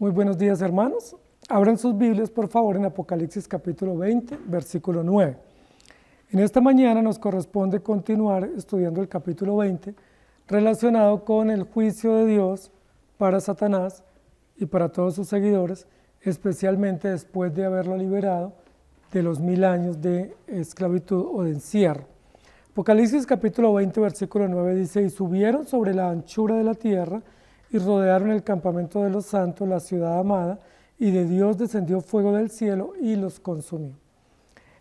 Muy buenos días, hermanos. Abran sus Biblias, por favor, en Apocalipsis capítulo 20, versículo 9. En esta mañana nos corresponde continuar estudiando el capítulo 20 relacionado con el juicio de Dios para Satanás y para todos sus seguidores, especialmente después de haberlo liberado de los 1000 años de esclavitud o de encierro. Apocalipsis capítulo 20, versículo 9 dice: y subieron sobre la anchura de la tierra y rodearon el campamento de los santos, la ciudad amada, y de Dios descendió fuego del cielo y los consumió.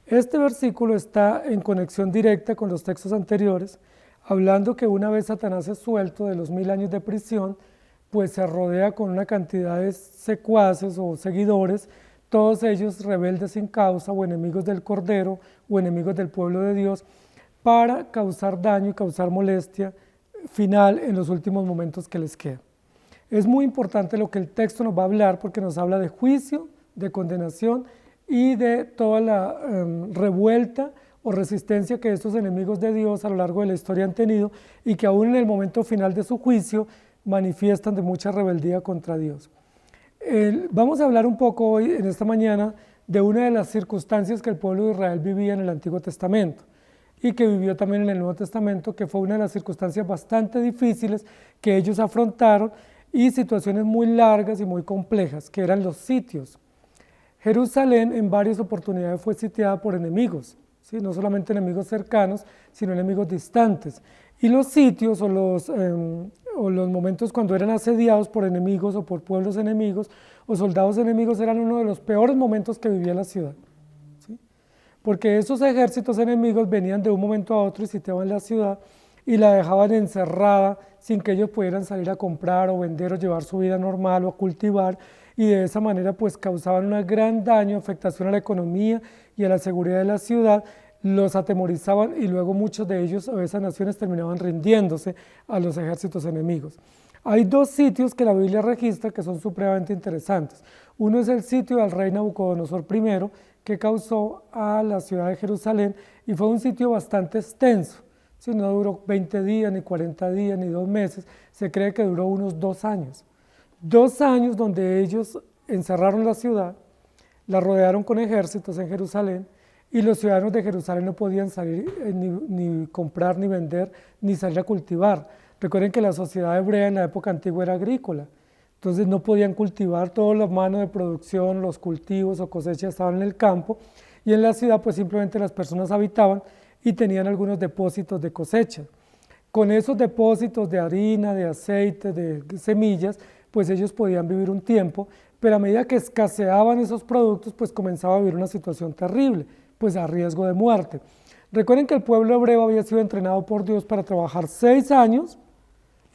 Este versículo está en conexión directa con los textos anteriores, hablando que una vez Satanás es suelto de los 1000 años de prisión, pues se rodea con una cantidad de secuaces o seguidores, todos ellos rebeldes sin causa o enemigos del Cordero o enemigos del pueblo de Dios, para causar daño y causar molestia final en los últimos momentos que les quedan. Es muy importante lo que el texto nos va a hablar, porque nos habla de juicio, de condenación y de toda la revuelta o resistencia que estos enemigos de Dios a lo largo de la historia han tenido, y que aún en el momento final de su juicio manifiestan de mucha rebeldía contra Dios. Vamos a hablar un poco hoy, en esta mañana, de una de las circunstancias que el pueblo de Israel vivía en el Antiguo Testamento y que vivió también en el Nuevo Testamento, que fue una de las circunstancias bastante difíciles que ellos afrontaron, y situaciones muy largas y muy complejas, que eran los sitios. Jerusalén en varias oportunidades fue sitiada por enemigos, ¿sí? No solamente enemigos cercanos, sino enemigos distantes. Y los sitios o los momentos cuando eran asediados por enemigos o por pueblos enemigos o soldados enemigos eran uno de los peores momentos que vivía la ciudad, ¿sí? Porque esos ejércitos enemigos venían de un momento a otro y sitiaban la ciudad y la dejaban encerrada sin que ellos pudieran salir a comprar o vender o llevar su vida normal o a cultivar, y de esa manera pues causaban un gran daño, afectación a la economía y a la seguridad de la ciudad, los atemorizaban y luego muchos de ellos o esas naciones terminaban rindiéndose a los ejércitos enemigos. Hay dos sitios que la Biblia registra que son supremamente interesantes. Uno es el sitio del rey Nabucodonosor I, que causó a la ciudad de Jerusalén, y fue un sitio bastante extenso. Si no duró 20 días, ni 40 días, ni 2 meses, se cree que duró unos 2 años. 2 años donde ellos encerraron la ciudad, la rodearon con ejércitos en Jerusalén, y los ciudadanos de Jerusalén no podían salir ni comprar, ni vender, ni salir a cultivar. Recuerden que la sociedad hebrea en la época antigua era agrícola, entonces no podían cultivar, toda la mano de producción, los cultivos o cosechas estaban en el campo, y en la ciudad pues simplemente las personas habitaban y tenían algunos depósitos de cosecha. Con esos depósitos de harina, de aceite, de semillas, pues ellos podían vivir un tiempo, pero a medida que escaseaban esos productos, pues comenzaba a vivir una situación terrible, pues a riesgo de muerte. Recuerden que el pueblo hebreo había sido entrenado por Dios para trabajar 6 años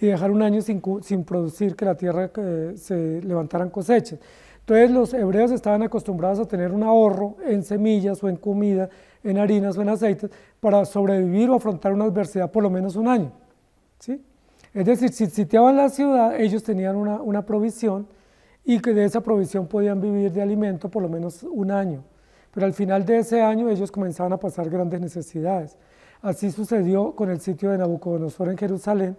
y dejar 1 año sin producir, que la tierra se levantaran cosechas. Entonces los hebreos estaban acostumbrados a tener un ahorro en semillas o en comida, en harinas o en aceites, para sobrevivir o afrontar una adversidad por lo menos 1 año, ¿sí? Es decir, si sitiaban la ciudad, ellos tenían una provisión, y que de esa provisión podían vivir de alimento por lo menos 1 año. Pero al final de ese año ellos comenzaban a pasar grandes necesidades. Así sucedió con el sitio de Nabucodonosor en Jerusalén,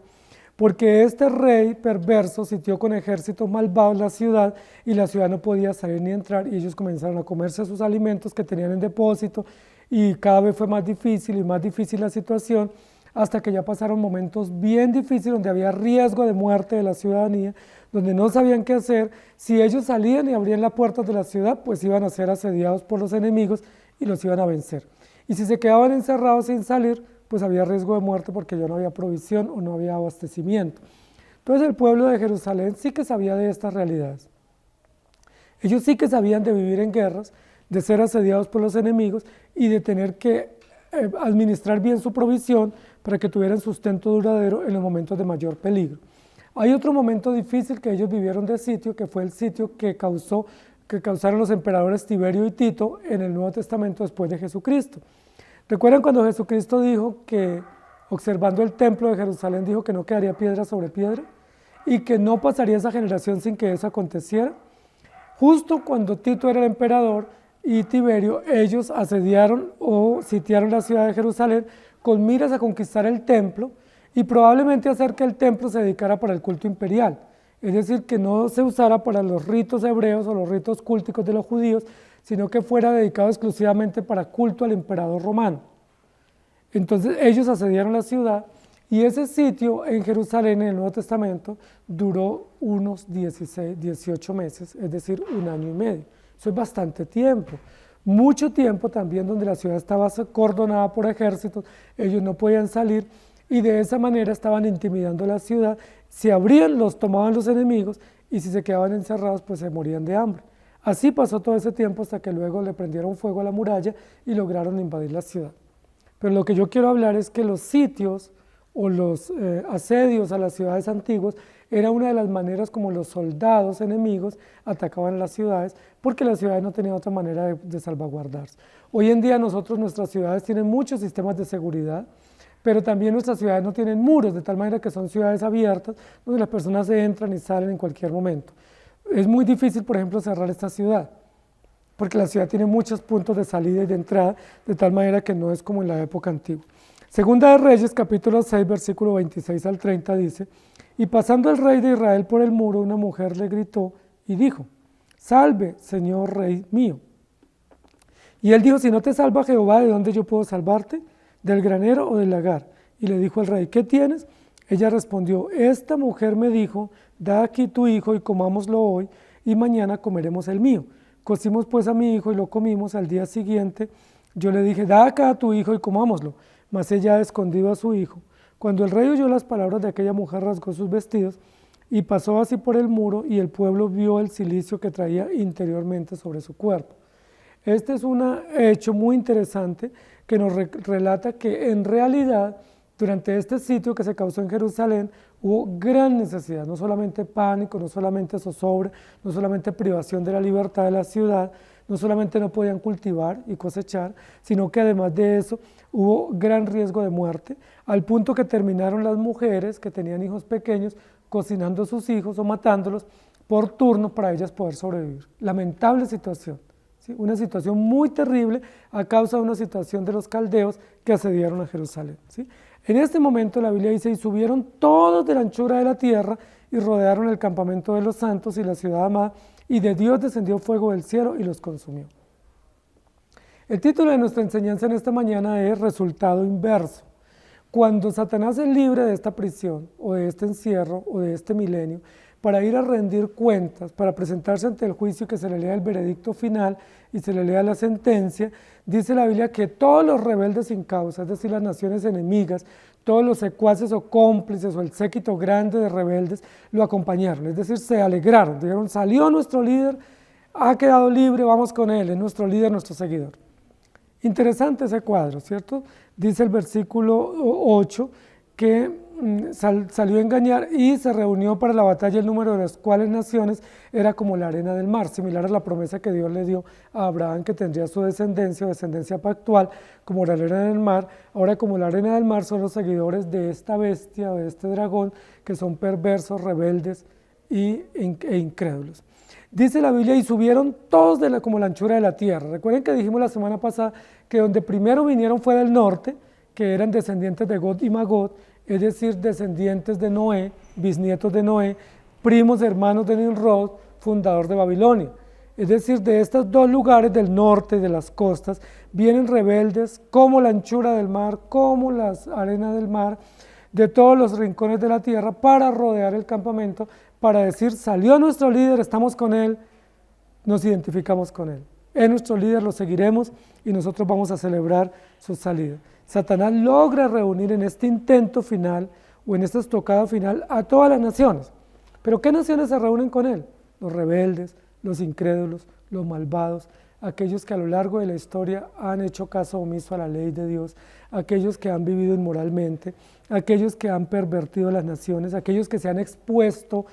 porque este rey perverso sitió con ejércitos malvados la ciudad, y la ciudad no podía salir ni entrar, y ellos comenzaron a comerse sus alimentos que tenían en depósito, y cada vez fue más difícil y más difícil la situación, hasta que ya pasaron momentos bien difíciles donde había riesgo de muerte de la ciudadanía, donde no sabían qué hacer. Si ellos salían y abrían las puertas de la ciudad, pues iban a ser asediados por los enemigos y los iban a vencer. Y si se quedaban encerrados sin salir, pues había riesgo de muerte, porque ya no había provisión o no había abastecimiento. Entonces el pueblo de Jerusalén sí que sabía de estas realidades. Ellos sí que sabían de vivir en guerras, de ser asediados por los enemigos y de tener que administrar bien su provisión para que tuvieran sustento duradero en los momentos de mayor peligro. Hay otro momento difícil que ellos vivieron de sitio, que fue el sitio que causaron los emperadores Tiberio y Tito en el Nuevo Testamento después de Jesucristo. ¿Recuerdan cuando Jesucristo dijo que, observando el templo de Jerusalén, dijo que no quedaría piedra sobre piedra y que no pasaría esa generación sin que eso aconteciera? Justo cuando Tito era el emperador y Tiberio, ellos asediaron o sitiaron la ciudad de Jerusalén con miras a conquistar el templo y probablemente hacer que el templo se dedicara para el culto imperial. es decir, que no se usara para los ritos hebreos o los ritos cúlticos de los judíos, sino que fuera dedicado exclusivamente para culto al emperador romano. Entonces ellos asediaron la ciudad y ese sitio en Jerusalén en el Nuevo Testamento duró unos 18 meses, es decir, 1 año y medio. Eso es bastante tiempo. Mucho tiempo también donde la ciudad estaba cordonada por ejércitos, ellos no podían salir y de esa manera estaban intimidando la ciudad. Si abrían, los tomaban los enemigos y si se quedaban encerrados, pues se morían de hambre. Así pasó todo ese tiempo hasta que luego le prendieron fuego a la muralla y lograron invadir la ciudad. Pero lo que yo quiero hablar es que los sitios o los asedios a las ciudades antiguas era una de las maneras como los soldados enemigos atacaban las ciudades, porque las ciudades no tenían otra manera de salvaguardarse. Hoy en día nuestras ciudades tienen muchos sistemas de seguridad, pero también nuestras ciudades no tienen muros, de tal manera que son ciudades abiertas, donde las personas entran y salen en cualquier momento. Es muy difícil, por ejemplo, cerrar esta ciudad, porque la ciudad tiene muchos puntos de salida y de entrada, de tal manera que no es como en la época antigua. Segunda de Reyes, capítulo 6, versículo 26 al 30 dice: y pasando el rey de Israel por el muro, una mujer le gritó y dijo: salve, Señor Rey mío. Y él dijo: si no te salva Jehová, ¿de dónde yo puedo salvarte? ¿Del granero o del lagar? Y le dijo el rey: ¿qué tienes? Ella respondió: esta mujer me dijo: da aquí tu hijo y comámoslo hoy, y mañana comeremos el mío. Cocimos pues a mi hijo y lo comimos. Al día siguiente yo le dije: da acá a tu hijo y comámoslo. Mas ella ha escondido a su hijo. Cuando el rey oyó las palabras de aquella mujer, rasgó sus vestidos y pasó así por el muro, y el pueblo vio el cilicio que traía interiormente sobre su cuerpo. Este es un hecho muy interesante que nos relata que en realidad durante este sitio que se causó en Jerusalén hubo gran necesidad, no solamente pánico, no solamente zozobra, no solamente privación de la libertad de la ciudad, no solamente no podían cultivar y cosechar, sino que además de eso hubo gran riesgo de muerte, al punto que terminaron las mujeres que tenían hijos pequeños cocinando a sus hijos o matándolos por turno para ellas poder sobrevivir. Lamentable situación. ¿Sí? Una situación muy terrible a causa de una situación de los caldeos que asediaron a Jerusalén. ¿Sí? En este momento la Biblia dice: y subieron todos de la anchura de la tierra y rodearon el campamento de los santos y la ciudad amada, y de Dios descendió fuego del cielo y los consumió. El título de nuestra enseñanza en esta mañana es Resultado inverso. Cuando Satanás es libre de esta prisión o de este encierro o de este milenio, para ir a rendir cuentas, para presentarse ante el juicio, que se le lea el veredicto final y se le lea la sentencia, dice la Biblia que todos los rebeldes sin causa, es decir, las naciones enemigas, todos los secuaces o cómplices o el séquito grande de rebeldes lo acompañaron, es decir, se alegraron, dijeron: salió nuestro líder, ha quedado libre, vamos con él, es nuestro líder, nuestro seguidor. Interesante ese cuadro, ¿cierto? Dice el versículo 8 que salió a engañar y se reunió para la batalla, el número de las cuales naciones era como la arena del mar, similar a la promesa que Dios le dio a Abraham, que tendría su descendencia o descendencia pactual como la arena del mar. Ahora, como la arena del mar, son los seguidores de esta bestia o de este dragón, que son perversos, rebeldes e incrédulos. Dice la Biblia: y subieron todos como la anchura de la tierra. Recuerden que dijimos la semana pasada que donde primero vinieron fue del norte, que eran descendientes de Gog y Magog, es decir, descendientes de Noé, bisnietos de Noé, primos hermanos de Nimrod, fundador de Babilonia. Es decir, de estos dos lugares del norte, de las costas, vienen rebeldes como la anchura del mar, como las arenas del mar, de todos los rincones de la tierra, para rodear el campamento, para decir: salió nuestro líder, estamos con él, nos identificamos con él. Es nuestro líder, lo seguiremos y nosotros vamos a celebrar su salida. Satanás logra reunir en este intento final o en esta estocada final a todas las naciones. ¿Pero qué naciones se reúnen con él? Los rebeldes, los incrédulos, los malvados, aquellos que a lo largo de la historia han hecho caso omiso a la ley de Dios, aquellos que han vivido inmoralmente, aquellos que han pervertido las naciones, aquellos que se han expuesto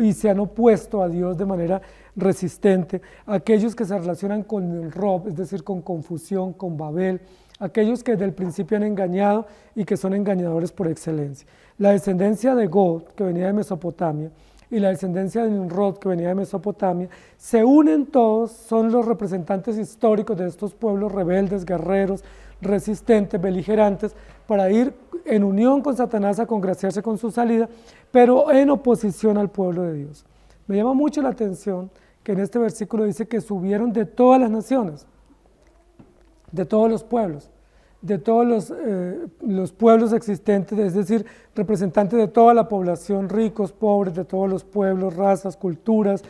y se han opuesto a Dios de manera resistente, aquellos que se relacionan con el rob, es decir, con confusión, con Babel, aquellos que desde el principio han engañado y que son engañadores por excelencia. La descendencia de Gog, que venía de Mesopotamia, y la descendencia de Nimrod, que venía de Mesopotamia, se unen todos, son los representantes históricos de estos pueblos rebeldes, guerreros, resistentes, beligerantes, para ir en unión con Satanás a congraciarse con su salida, pero en oposición al pueblo de Dios. Me llama mucho la atención que en este versículo dice que subieron de todas las naciones, de todos los pueblos, de todos los pueblos existentes, es decir, representantes de toda la población, ricos, pobres, de todos los pueblos, razas, culturas,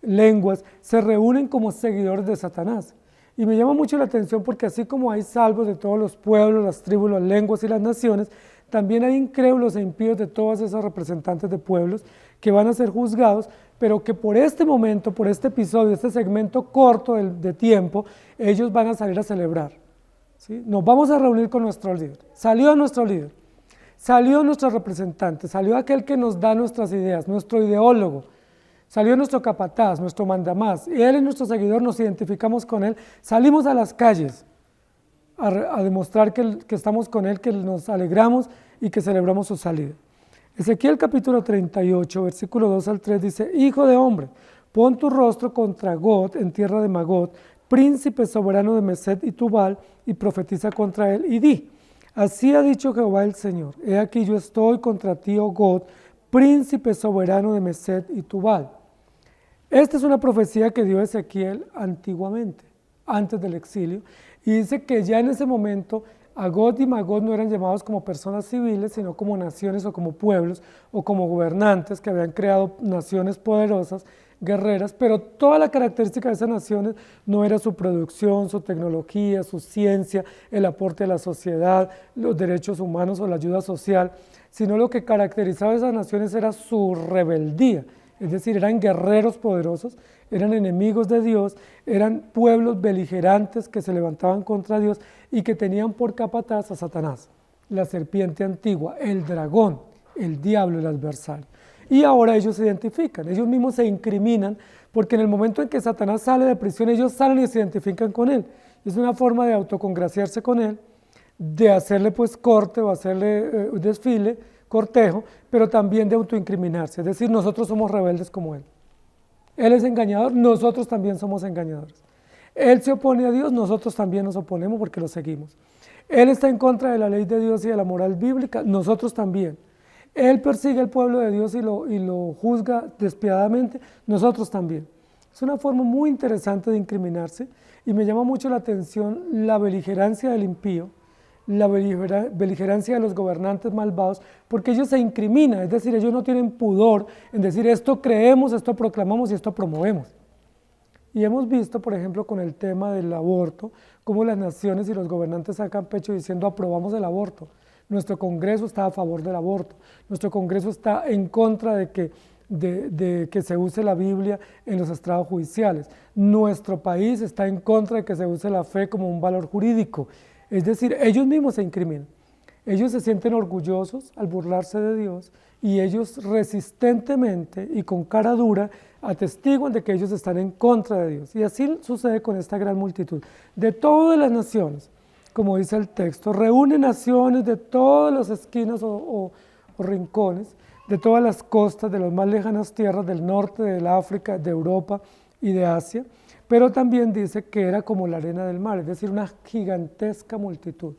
lenguas, se reúnen como seguidores de Satanás. Y me llama mucho la atención porque así como hay salvos de todos los pueblos, las tribus, las lenguas y las naciones, también hay incrédulos e impíos de todos esos representantes de pueblos que van a ser juzgados, pero que por este momento, por este episodio, este segmento corto de tiempo, ellos van a salir a celebrar. ¿Sí? Nos vamos a reunir con nuestro líder. Salió nuestro líder, salió nuestro representante, salió aquel que nos da nuestras ideas, nuestro ideólogo, salió nuestro capataz, nuestro mandamás, y él es nuestro seguidor, nos identificamos con él, salimos a las calles a demostrar que estamos con él, que nos alegramos y que celebramos su salida. Ezequiel capítulo 38, versículo 2 al 3 dice: Hijo de hombre, pon tu rostro contra Gog en tierra de Magog, príncipe soberano de Mesed y Tubal, y profetiza contra él y di: así ha dicho Jehová el Señor, he aquí yo estoy contra ti, oh Gog, príncipe soberano de Mesed y Tubal. Esta es una profecía que dio Ezequiel antiguamente, antes del exilio, y dice que ya en ese momento Gog y Magog no eran llamados como personas civiles, sino como naciones o como pueblos o como gobernantes que habían creado naciones poderosas, guerreras, pero toda la característica de esas naciones no era su producción, su tecnología, su ciencia, el aporte a la sociedad, los derechos humanos o la ayuda social, sino lo que caracterizaba a esas naciones era su rebeldía. Es decir, eran guerreros poderosos, eran enemigos de Dios, eran pueblos beligerantes que se levantaban contra Dios y que tenían por capataz a Satanás, la serpiente antigua, el dragón, el diablo, el adversario. Y ahora ellos se identifican, ellos mismos se incriminan, porque en el momento en que Satanás sale de prisión, ellos salen y se identifican con él. Es una forma de autocongraciarse con él, de hacerle pues corte o hacerle desfile, cortejo, pero también de autoincriminarse, es decir, nosotros somos rebeldes como él. Él es engañador, nosotros también somos engañadores. Él se opone a Dios, nosotros también nos oponemos porque lo seguimos. Él está en contra de la ley de Dios y de la moral bíblica, nosotros también. Él persigue al pueblo de Dios y lo juzga despiadadamente, nosotros también. Es una forma muy interesante de incriminarse y me llama mucho la atención la beligerancia del impío, la beligerancia de los gobernantes malvados, porque ellos se incriminan, es decir, ellos no tienen pudor en decir esto creemos, esto proclamamos y esto promovemos. Y hemos visto, por ejemplo, con el tema del aborto, cómo las naciones y los gobernantes sacan pecho diciendo aprobamos el aborto. Nuestro Congreso está a favor del aborto, nuestro Congreso está en contra de que se use la Biblia en los estrados judiciales. Nuestro país está en contra de que se use la fe como un valor jurídico. Es decir, ellos mismos se incriminan, ellos se sienten orgullosos al burlarse de Dios y ellos resistentemente y con cara dura atestiguan de que ellos están en contra de Dios. Y así sucede con esta gran multitud de todas las naciones, como dice el texto, reúne naciones de todas las esquinas o rincones, de todas las costas, de las más lejanas tierras del norte, del África, de Europa y de Asia, pero también dice que era como la arena del mar, es decir, una gigantesca multitud,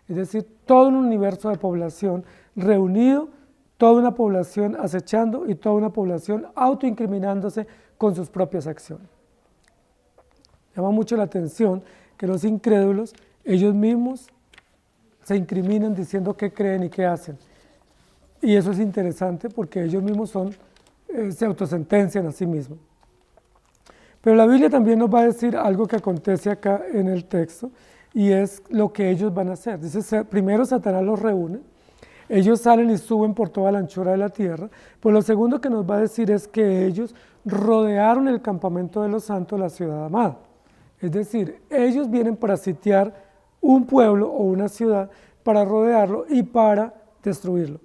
es decir, todo un universo de población reunido, toda una población acechando y toda una población autoincriminándose con sus propias acciones. Llama mucho la atención que los incrédulos, ellos mismos se incriminan diciendo qué creen y qué hacen. Y eso es interesante porque ellos mismos se autosentencian a sí mismos. Pero la Biblia también nos va a decir algo que acontece acá en el texto y es lo que ellos van a hacer. Dice, primero Satanás los reúne, ellos salen y suben por toda la anchura de la tierra, pues lo segundo que nos va a decir es que ellos rodearon el campamento de los santos, la ciudad amada. Es decir, ellos vienen para sitiar un pueblo o una ciudad, para rodearlo y para destruirlo.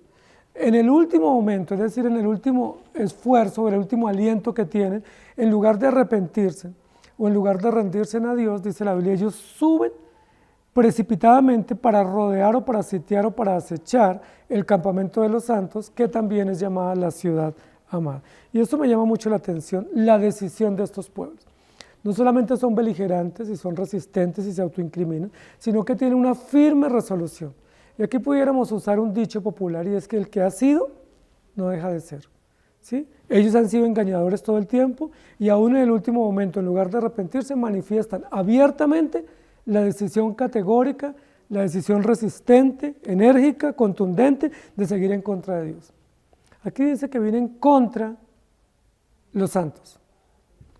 En el último momento, es decir, en el último esfuerzo, en el último aliento que tienen, en lugar de arrepentirse o en lugar de rendirse a Dios, dice la Biblia, ellos suben precipitadamente para rodear o para sitiar o para acechar el campamento de los santos, que también es llamada la ciudad amada. Y esto me llama mucho la atención, la decisión de estos pueblos. No solamente son beligerantes y son resistentes y se autoincriminan, sino que tienen una firme resolución. Y aquí pudiéramos usar un dicho popular y es que el que ha sido, no deja de ser. ¿Sí? Ellos han sido engañadores todo el tiempo y aún en el último momento, en lugar de arrepentirse, manifiestan abiertamente la decisión categórica, la decisión resistente, enérgica, contundente de seguir en contra de Dios. Aquí dice que vienen contra los santos,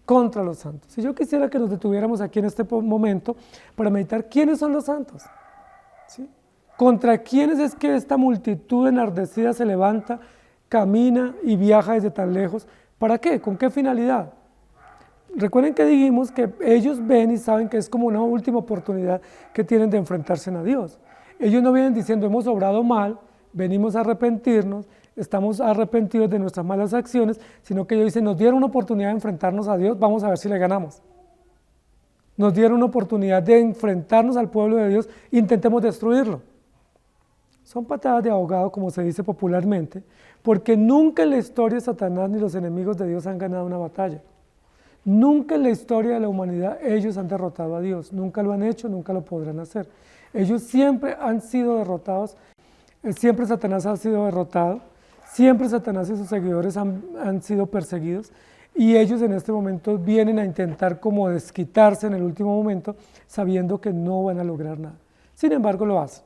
contra los santos. Y yo quisiera que nos detuviéramos aquí en este momento para meditar quiénes son los santos. ¿Sí? ¿Contra quiénes es que esta multitud enardecida se levanta, camina y viaja desde tan lejos? ¿Para qué? ¿Con qué finalidad? Recuerden que dijimos que ellos ven y saben que es como una última oportunidad que tienen de enfrentarse a Dios. Ellos no vienen diciendo hemos obrado mal, venimos a arrepentirnos, estamos arrepentidos de nuestras malas acciones, sino que ellos dicen nos dieron una oportunidad de enfrentarnos a Dios, vamos a ver si le ganamos. Nos dieron una oportunidad de enfrentarnos al pueblo de Dios, intentemos destruirlo. Son patadas de ahogado, como se dice popularmente, porque nunca en la historia Satanás ni los enemigos de Dios han ganado una batalla. Nunca en la historia de la humanidad ellos han derrotado a Dios, nunca lo han hecho, nunca lo podrán hacer. Ellos siempre han sido derrotados, siempre Satanás ha sido derrotado, siempre Satanás y sus seguidores han sido perseguidos y ellos en este momento vienen a intentar como desquitarse en el último momento sabiendo que no van a lograr nada. Sin embargo lo hacen.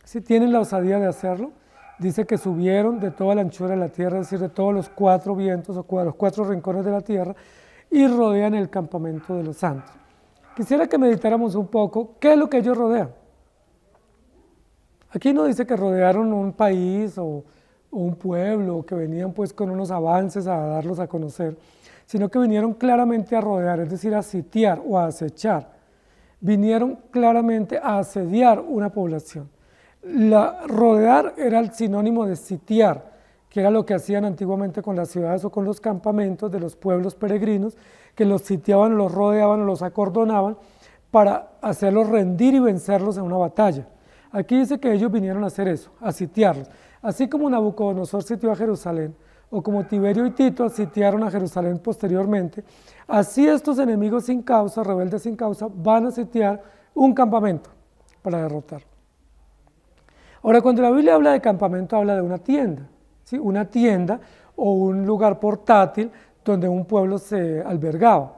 Si tienen la osadía de hacerlo, dice que subieron de toda la anchura de la tierra, es decir, de todos los 4 vientos o los 4 rincones de la tierra y rodean el campamento de los santos. Quisiera que meditáramos un poco qué es lo que ellos rodean. Aquí no dice que rodearon un país o un pueblo, o que venían pues con unos avances a darlos a conocer, sino que vinieron claramente a rodear, es decir, a sitiar o a acechar. Vinieron claramente a asediar una población. Rodear era el sinónimo de sitiar, que era lo que hacían antiguamente con las ciudades o con los campamentos de los pueblos peregrinos, que los sitiaban, los rodeaban o los acordonaban para hacerlos rendir y vencerlos en una batalla. Aquí dice que ellos vinieron a hacer eso, a sitiarlos. Así como Nabucodonosor sitió a Jerusalén, o como Tiberio y Tito sitiaron a Jerusalén posteriormente, así estos enemigos sin causa, rebeldes sin causa, van a sitiar un campamento para derrotarlo. Ahora, cuando la Biblia habla de campamento, habla de una tienda, ¿sí? Una tienda o un lugar portátil donde un pueblo se albergaba.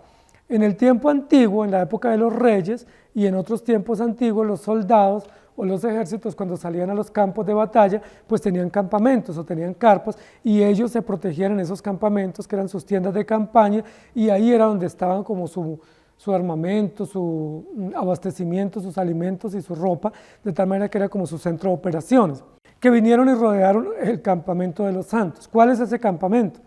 En el tiempo antiguo, en la época de los reyes y en otros tiempos antiguos, los soldados o los ejércitos cuando salían a los campos de batalla, pues tenían campamentos o tenían carpas y ellos se protegían en esos campamentos que eran sus tiendas de campaña y ahí era donde estaban como su armamento, su abastecimiento, sus alimentos y su ropa, de tal manera que era como su centro de operaciones, que vinieron y rodearon el campamento de los santos. ¿Cuál es ese campamento?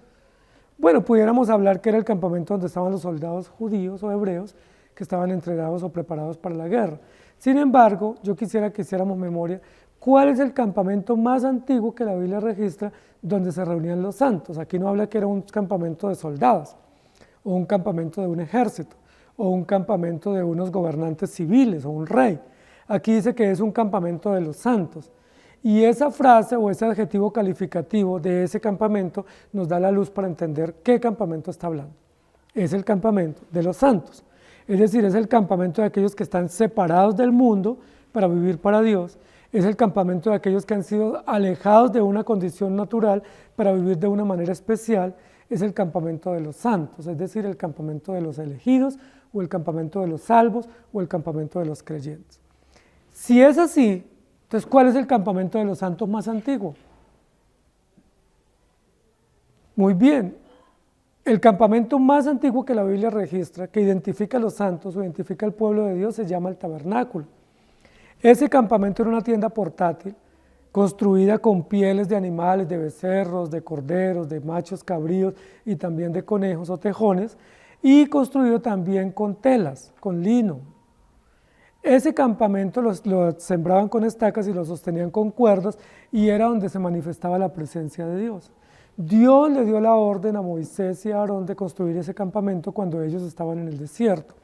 Bueno, pudiéramos hablar que era el campamento donde estaban los soldados judíos o hebreos que estaban entrenados o preparados para la guerra. Sin embargo, yo quisiera que hiciéramos memoria, ¿cuál es el campamento más antiguo que la Biblia registra donde se reunían los santos? Aquí no habla que era un campamento de soldados, o un campamento de un ejército, o un campamento de unos gobernantes civiles, o un rey. Aquí dice que es un campamento de los santos. Y esa frase o ese adjetivo calificativo de ese campamento nos da la luz para entender qué campamento está hablando. Es el campamento de los santos. Es decir, es el campamento de aquellos que están separados del mundo para vivir para Dios. Es el campamento de aquellos que han sido alejados de una condición natural para vivir de una manera especial. Es el campamento de los santos, es decir, el campamento de los elegidos o el campamento de los salvos o el campamento de los creyentes. Si es así, entonces, ¿cuál es el campamento de los santos más antiguo? Muy bien, el campamento más antiguo que la Biblia registra, que identifica a los santos o identifica al pueblo de Dios, se llama el tabernáculo. Ese campamento era una tienda portátil, construida con pieles de animales, de becerros, de corderos, de machos cabríos y también de conejos o tejones, y construido también con telas, con lino. Ese campamento lo sembraban con estacas y lo sostenían con cuerdas y era donde se manifestaba la presencia de Dios. Dios le dio la orden a Moisés y a Aarón de construir ese campamento cuando ellos estaban en el desierto.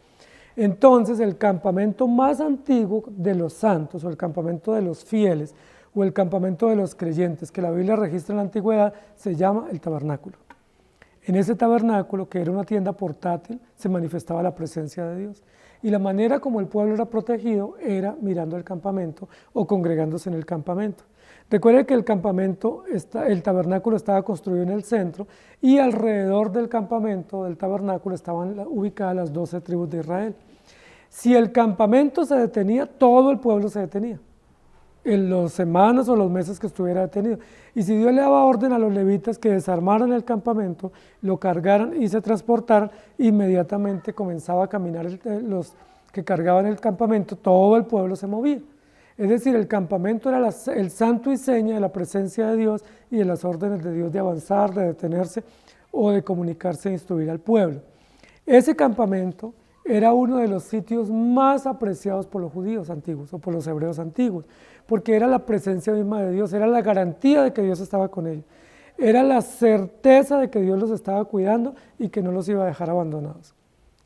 Entonces el campamento más antiguo de los santos o el campamento de los fieles o el campamento de los creyentes que la Biblia registra en la antigüedad se llama el tabernáculo. En ese tabernáculo, que era una tienda portátil, se manifestaba la presencia de Dios. Y la manera como el pueblo era protegido era mirando el campamento o congregándose en el campamento. Recuerde que el tabernáculo estaba construido en el centro y alrededor del campamento, del tabernáculo, estaban ubicadas las 12 tribus de Israel. Si el campamento se detenía, todo el pueblo se detenía, en las semanas o los meses que estuviera detenido. Y si Dios le daba orden a los levitas que desarmaran el campamento, lo cargaran y se transportaran, inmediatamente comenzaba a caminar los que cargaban el campamento, todo el pueblo se movía. Es decir, el campamento era el santo y seña de la presencia de Dios y de las órdenes de Dios de avanzar, de detenerse o de comunicarse e instruir al pueblo. Ese campamento era uno de los sitios más apreciados por los judíos antiguos o por los hebreos antiguos, porque era la presencia misma de Dios, era la garantía de que Dios estaba con ellos, era la certeza de que Dios los estaba cuidando y que no los iba a dejar abandonados.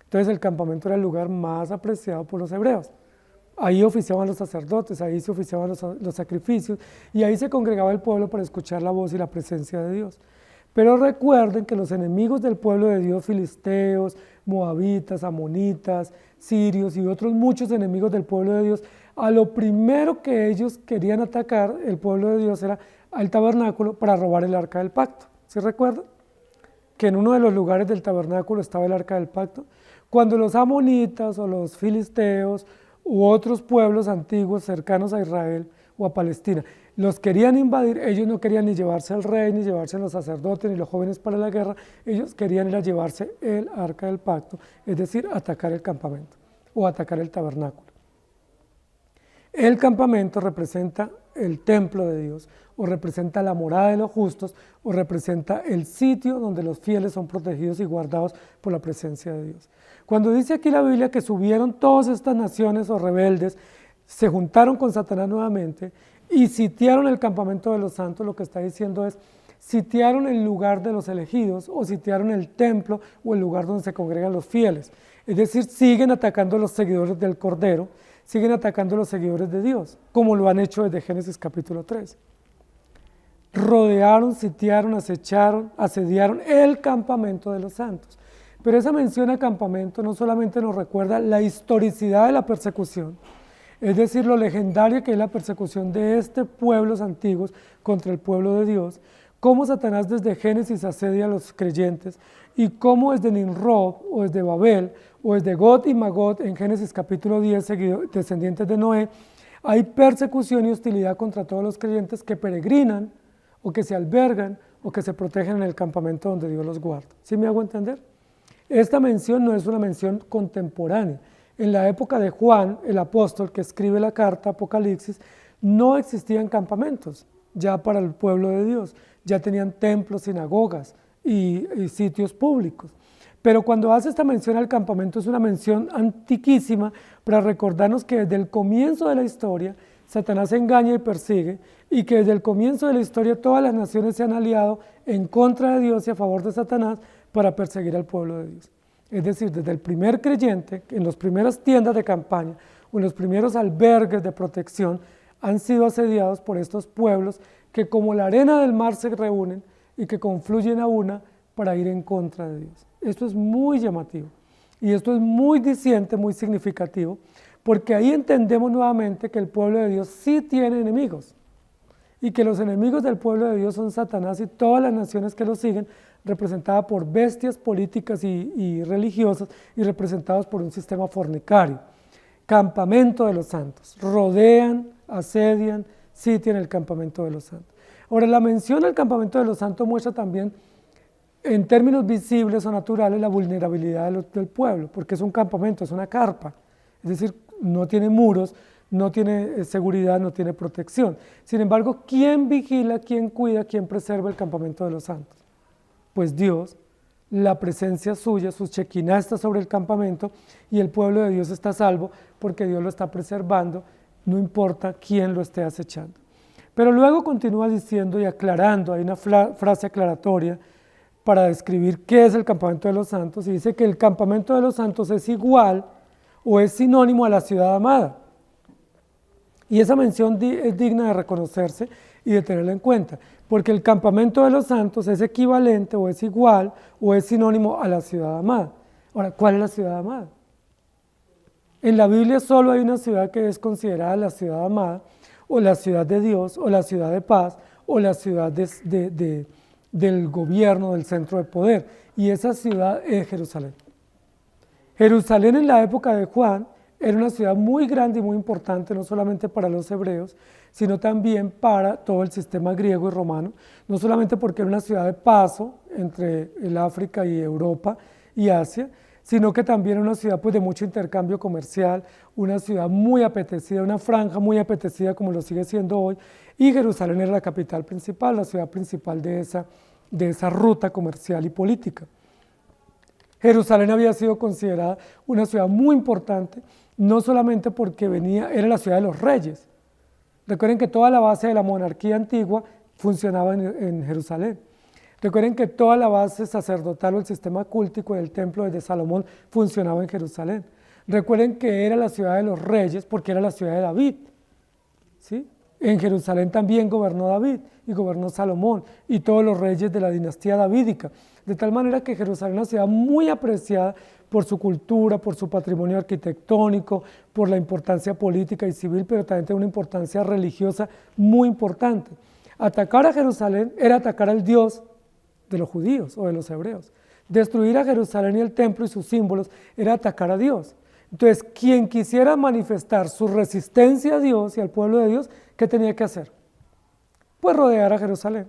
Entonces el campamento era el lugar más apreciado por los hebreos. Ahí oficiaban los sacerdotes, ahí se oficiaban los sacrificios y ahí se congregaba el pueblo para escuchar la voz y la presencia de Dios. Pero recuerden que los enemigos del pueblo de Dios, filisteos, moabitas, amonitas, sirios y otros muchos enemigos del pueblo de Dios, a lo primero que ellos querían atacar, el pueblo de Dios, era al tabernáculo para robar el arca del pacto. ¿Se recuerdan? Que en uno de los lugares del tabernáculo estaba el arca del pacto. Cuando los amonitas o los filisteos u otros pueblos antiguos cercanos a Israel o a Palestina los querían invadir, ellos no querían ni llevarse al rey, ni llevarse a los sacerdotes, ni los jóvenes para la guerra, ellos querían ir a llevarse el arca del pacto, es decir, atacar el campamento o atacar el tabernáculo. El campamento representa el templo de Dios, o representa la morada de los justos, o representa el sitio donde los fieles son protegidos y guardados por la presencia de Dios. Cuando dice aquí la Biblia que subieron todas estas naciones o rebeldes, se juntaron con Satanás nuevamente y sitiaron el campamento de los santos, lo que está diciendo es, sitiaron el lugar de los elegidos, o sitiaron el templo o el lugar donde se congregan los fieles. Es decir, siguen atacando a los seguidores del Cordero, siguen atacando a los seguidores de Dios, como lo han hecho desde Génesis capítulo 3. Rodearon, sitiaron, acecharon, asediaron el campamento de los santos. Pero esa mención a campamento no solamente nos recuerda la historicidad de la persecución, es decir, lo legendaria que es la persecución de este pueblos antiguos contra el pueblo de Dios, cómo Satanás desde Génesis asedia a los creyentes y cómo desde Nimrod o desde Babel o desde Gog y Magog en Génesis capítulo 10, descendientes de Noé, hay persecución y hostilidad contra todos los creyentes que peregrinan o que se albergan o que se protegen en el campamento donde Dios los guarda. ¿Sí me hago entender? Esta mención no es una mención contemporánea. En la época de Juan, el apóstol que escribe la carta Apocalipsis, no existían campamentos ya para el pueblo de Dios, ya tenían templos, sinagogas y sitios públicos. Pero cuando hace esta mención al campamento es una mención antiquísima para recordarnos que desde el comienzo de la historia Satanás engaña y persigue y que desde el comienzo de la historia todas las naciones se han aliado en contra de Dios y a favor de Satanás para perseguir al pueblo de Dios. Es decir, desde el primer creyente, en las primeras tiendas de campaña o en los primeros albergues de protección, han sido asediados por estos pueblos que como la arena del mar se reúnen y que confluyen a una para ir en contra de Dios. Esto es muy llamativo y esto es muy diciente, muy significativo, porque ahí entendemos nuevamente que el pueblo de Dios sí tiene enemigos y que los enemigos del pueblo de Dios son Satanás y todas las naciones que lo siguen, representada por bestias políticas y religiosas y representados por un sistema fornicario. Campamento de los santos, rodean, asedian, sitian el campamento de los santos. Ahora, la mención al campamento de los santos muestra también, en términos visibles o naturales, la vulnerabilidad del pueblo, porque es un campamento, es una carpa, es decir, no tiene muros, no tiene seguridad, no tiene protección. Sin embargo, ¿quién vigila, quién cuida, quién preserva el campamento de los santos? Pues Dios, la presencia suya, su Shekinah está sobre el campamento y el pueblo de Dios está a salvo porque Dios lo está preservando, no importa quién lo esté acechando. Pero luego continúa diciendo y aclarando, hay una frase aclaratoria para describir qué es el campamento de los santos y dice que el campamento de los santos es igual o es sinónimo a la ciudad amada. Y esa mención es digna de reconocerse y de tenerla en cuenta, porque el campamento de los santos es equivalente o es igual o es sinónimo a la ciudad amada. Ahora, ¿cuál es la ciudad amada? En la Biblia solo hay una ciudad que es considerada la ciudad amada, o la ciudad de Dios, o la ciudad de paz, o la ciudad del gobierno, del centro de poder, y esa ciudad es Jerusalén. Jerusalén en la época de Juan era una ciudad muy grande y muy importante, no solamente para los hebreos, sino también para todo el sistema griego y romano, no solamente porque era una ciudad de paso entre el África y Europa y Asia, sino que también era una ciudad pues, de mucho intercambio comercial, una ciudad muy apetecida, una franja muy apetecida como lo sigue siendo hoy, y Jerusalén era la capital principal, la ciudad principal de esa ruta comercial y política. Jerusalén había sido considerada una ciudad muy importante, no solamente porque era la ciudad de los reyes. Recuerden que toda la base de la monarquía antigua funcionaba en Jerusalén. Recuerden que toda la base sacerdotal o el sistema cultico del templo de Salomón funcionaba en Jerusalén. Recuerden que era la ciudad de los reyes porque era la ciudad de David. ¿Sí? En Jerusalén también gobernó David y gobernó Salomón y todos los reyes de la dinastía davídica. De tal manera que Jerusalén es una ciudad muy apreciada por su cultura, por su patrimonio arquitectónico, por la importancia política y civil, pero también tiene una importancia religiosa muy importante. Atacar a Jerusalén era atacar al Dios de los judíos o de los hebreos. Destruir a Jerusalén y el templo y sus símbolos era atacar a Dios. Entonces, quien quisiera manifestar su resistencia a Dios y al pueblo de Dios, ¿qué tenía que hacer? Pues rodear a Jerusalén,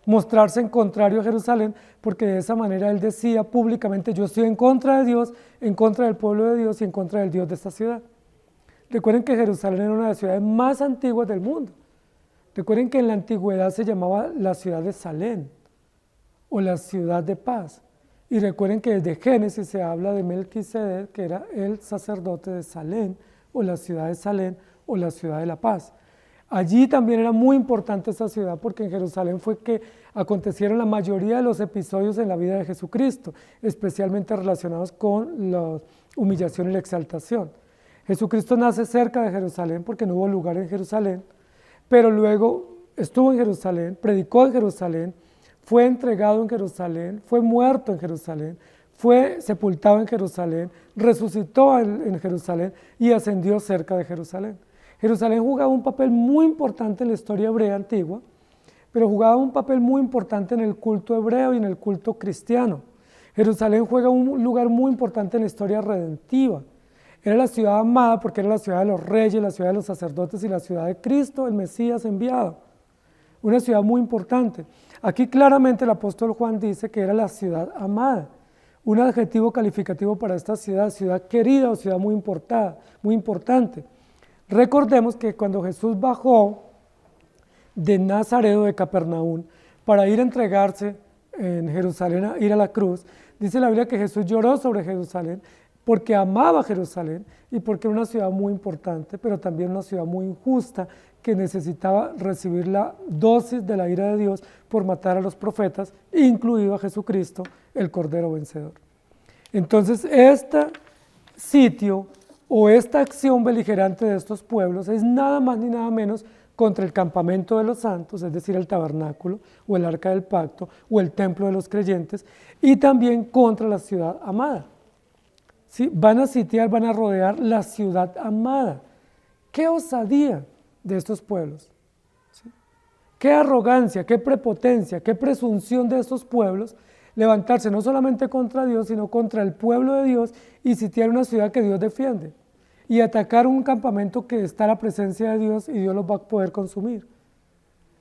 mostrarse en contrario a Jerusalén, porque de esa manera él decía públicamente, yo estoy en contra de Dios, en contra del pueblo de Dios y en contra del Dios de esta ciudad. Recuerden que Jerusalén era una de las ciudades más antiguas del mundo. Recuerden que en la antigüedad se llamaba la ciudad de Salem o la ciudad de paz. Y recuerden que desde Génesis se habla de Melquisedec, que era el sacerdote de Salem, o la ciudad de Salem, o la ciudad de la paz. Allí también era muy importante esta ciudad porque en Jerusalén fue que acontecieron la mayoría de los episodios en la vida de Jesucristo, especialmente relacionados con la humillación y la exaltación. Jesucristo nace cerca de Jerusalén porque no hubo lugar en Jerusalén, pero luego estuvo en Jerusalén, predicó en Jerusalén, fue entregado en Jerusalén, fue muerto en Jerusalén, fue sepultado en Jerusalén, resucitó en Jerusalén y ascendió cerca de Jerusalén. Jerusalén jugaba un papel muy importante en la historia hebrea antigua, pero jugaba un papel muy importante en el culto hebreo y en el culto cristiano. Jerusalén juega un lugar muy importante en la historia redentiva. Era la ciudad amada porque era la ciudad de los reyes, la ciudad de los sacerdotes y la ciudad de Cristo, el Mesías enviado. Una ciudad muy importante. Aquí claramente el apóstol Juan dice que era la ciudad amada, un adjetivo calificativo para esta ciudad querida o ciudad muy importante. Recordemos que cuando Jesús bajó de Nazaret o de Capernaum para ir a entregarse en Jerusalén, ir a la cruz, dice la Biblia que Jesús lloró sobre Jerusalén porque amaba Jerusalén y porque era una ciudad muy importante, pero también una ciudad muy injusta que necesitaba recibir la dosis de la ira de Dios por matar a los profetas, incluido a Jesucristo, el Cordero Vencedor. Entonces, este sitio o esta acción beligerante de estos pueblos es nada más ni nada menos contra el campamento de los santos, es decir, el tabernáculo o el arca del pacto o el templo de los creyentes, y también contra la ciudad amada. ¿Sí? Van a sitiar, van a rodear la ciudad amada. ¡Qué osadía de estos pueblos! ¿Sí? ¡Qué arrogancia, qué prepotencia, qué presunción de estos pueblos! Levantarse no solamente contra Dios, sino contra el pueblo de Dios y sitiar una ciudad que Dios defiende y atacar un campamento que está a la presencia de Dios y Dios los va a poder consumir.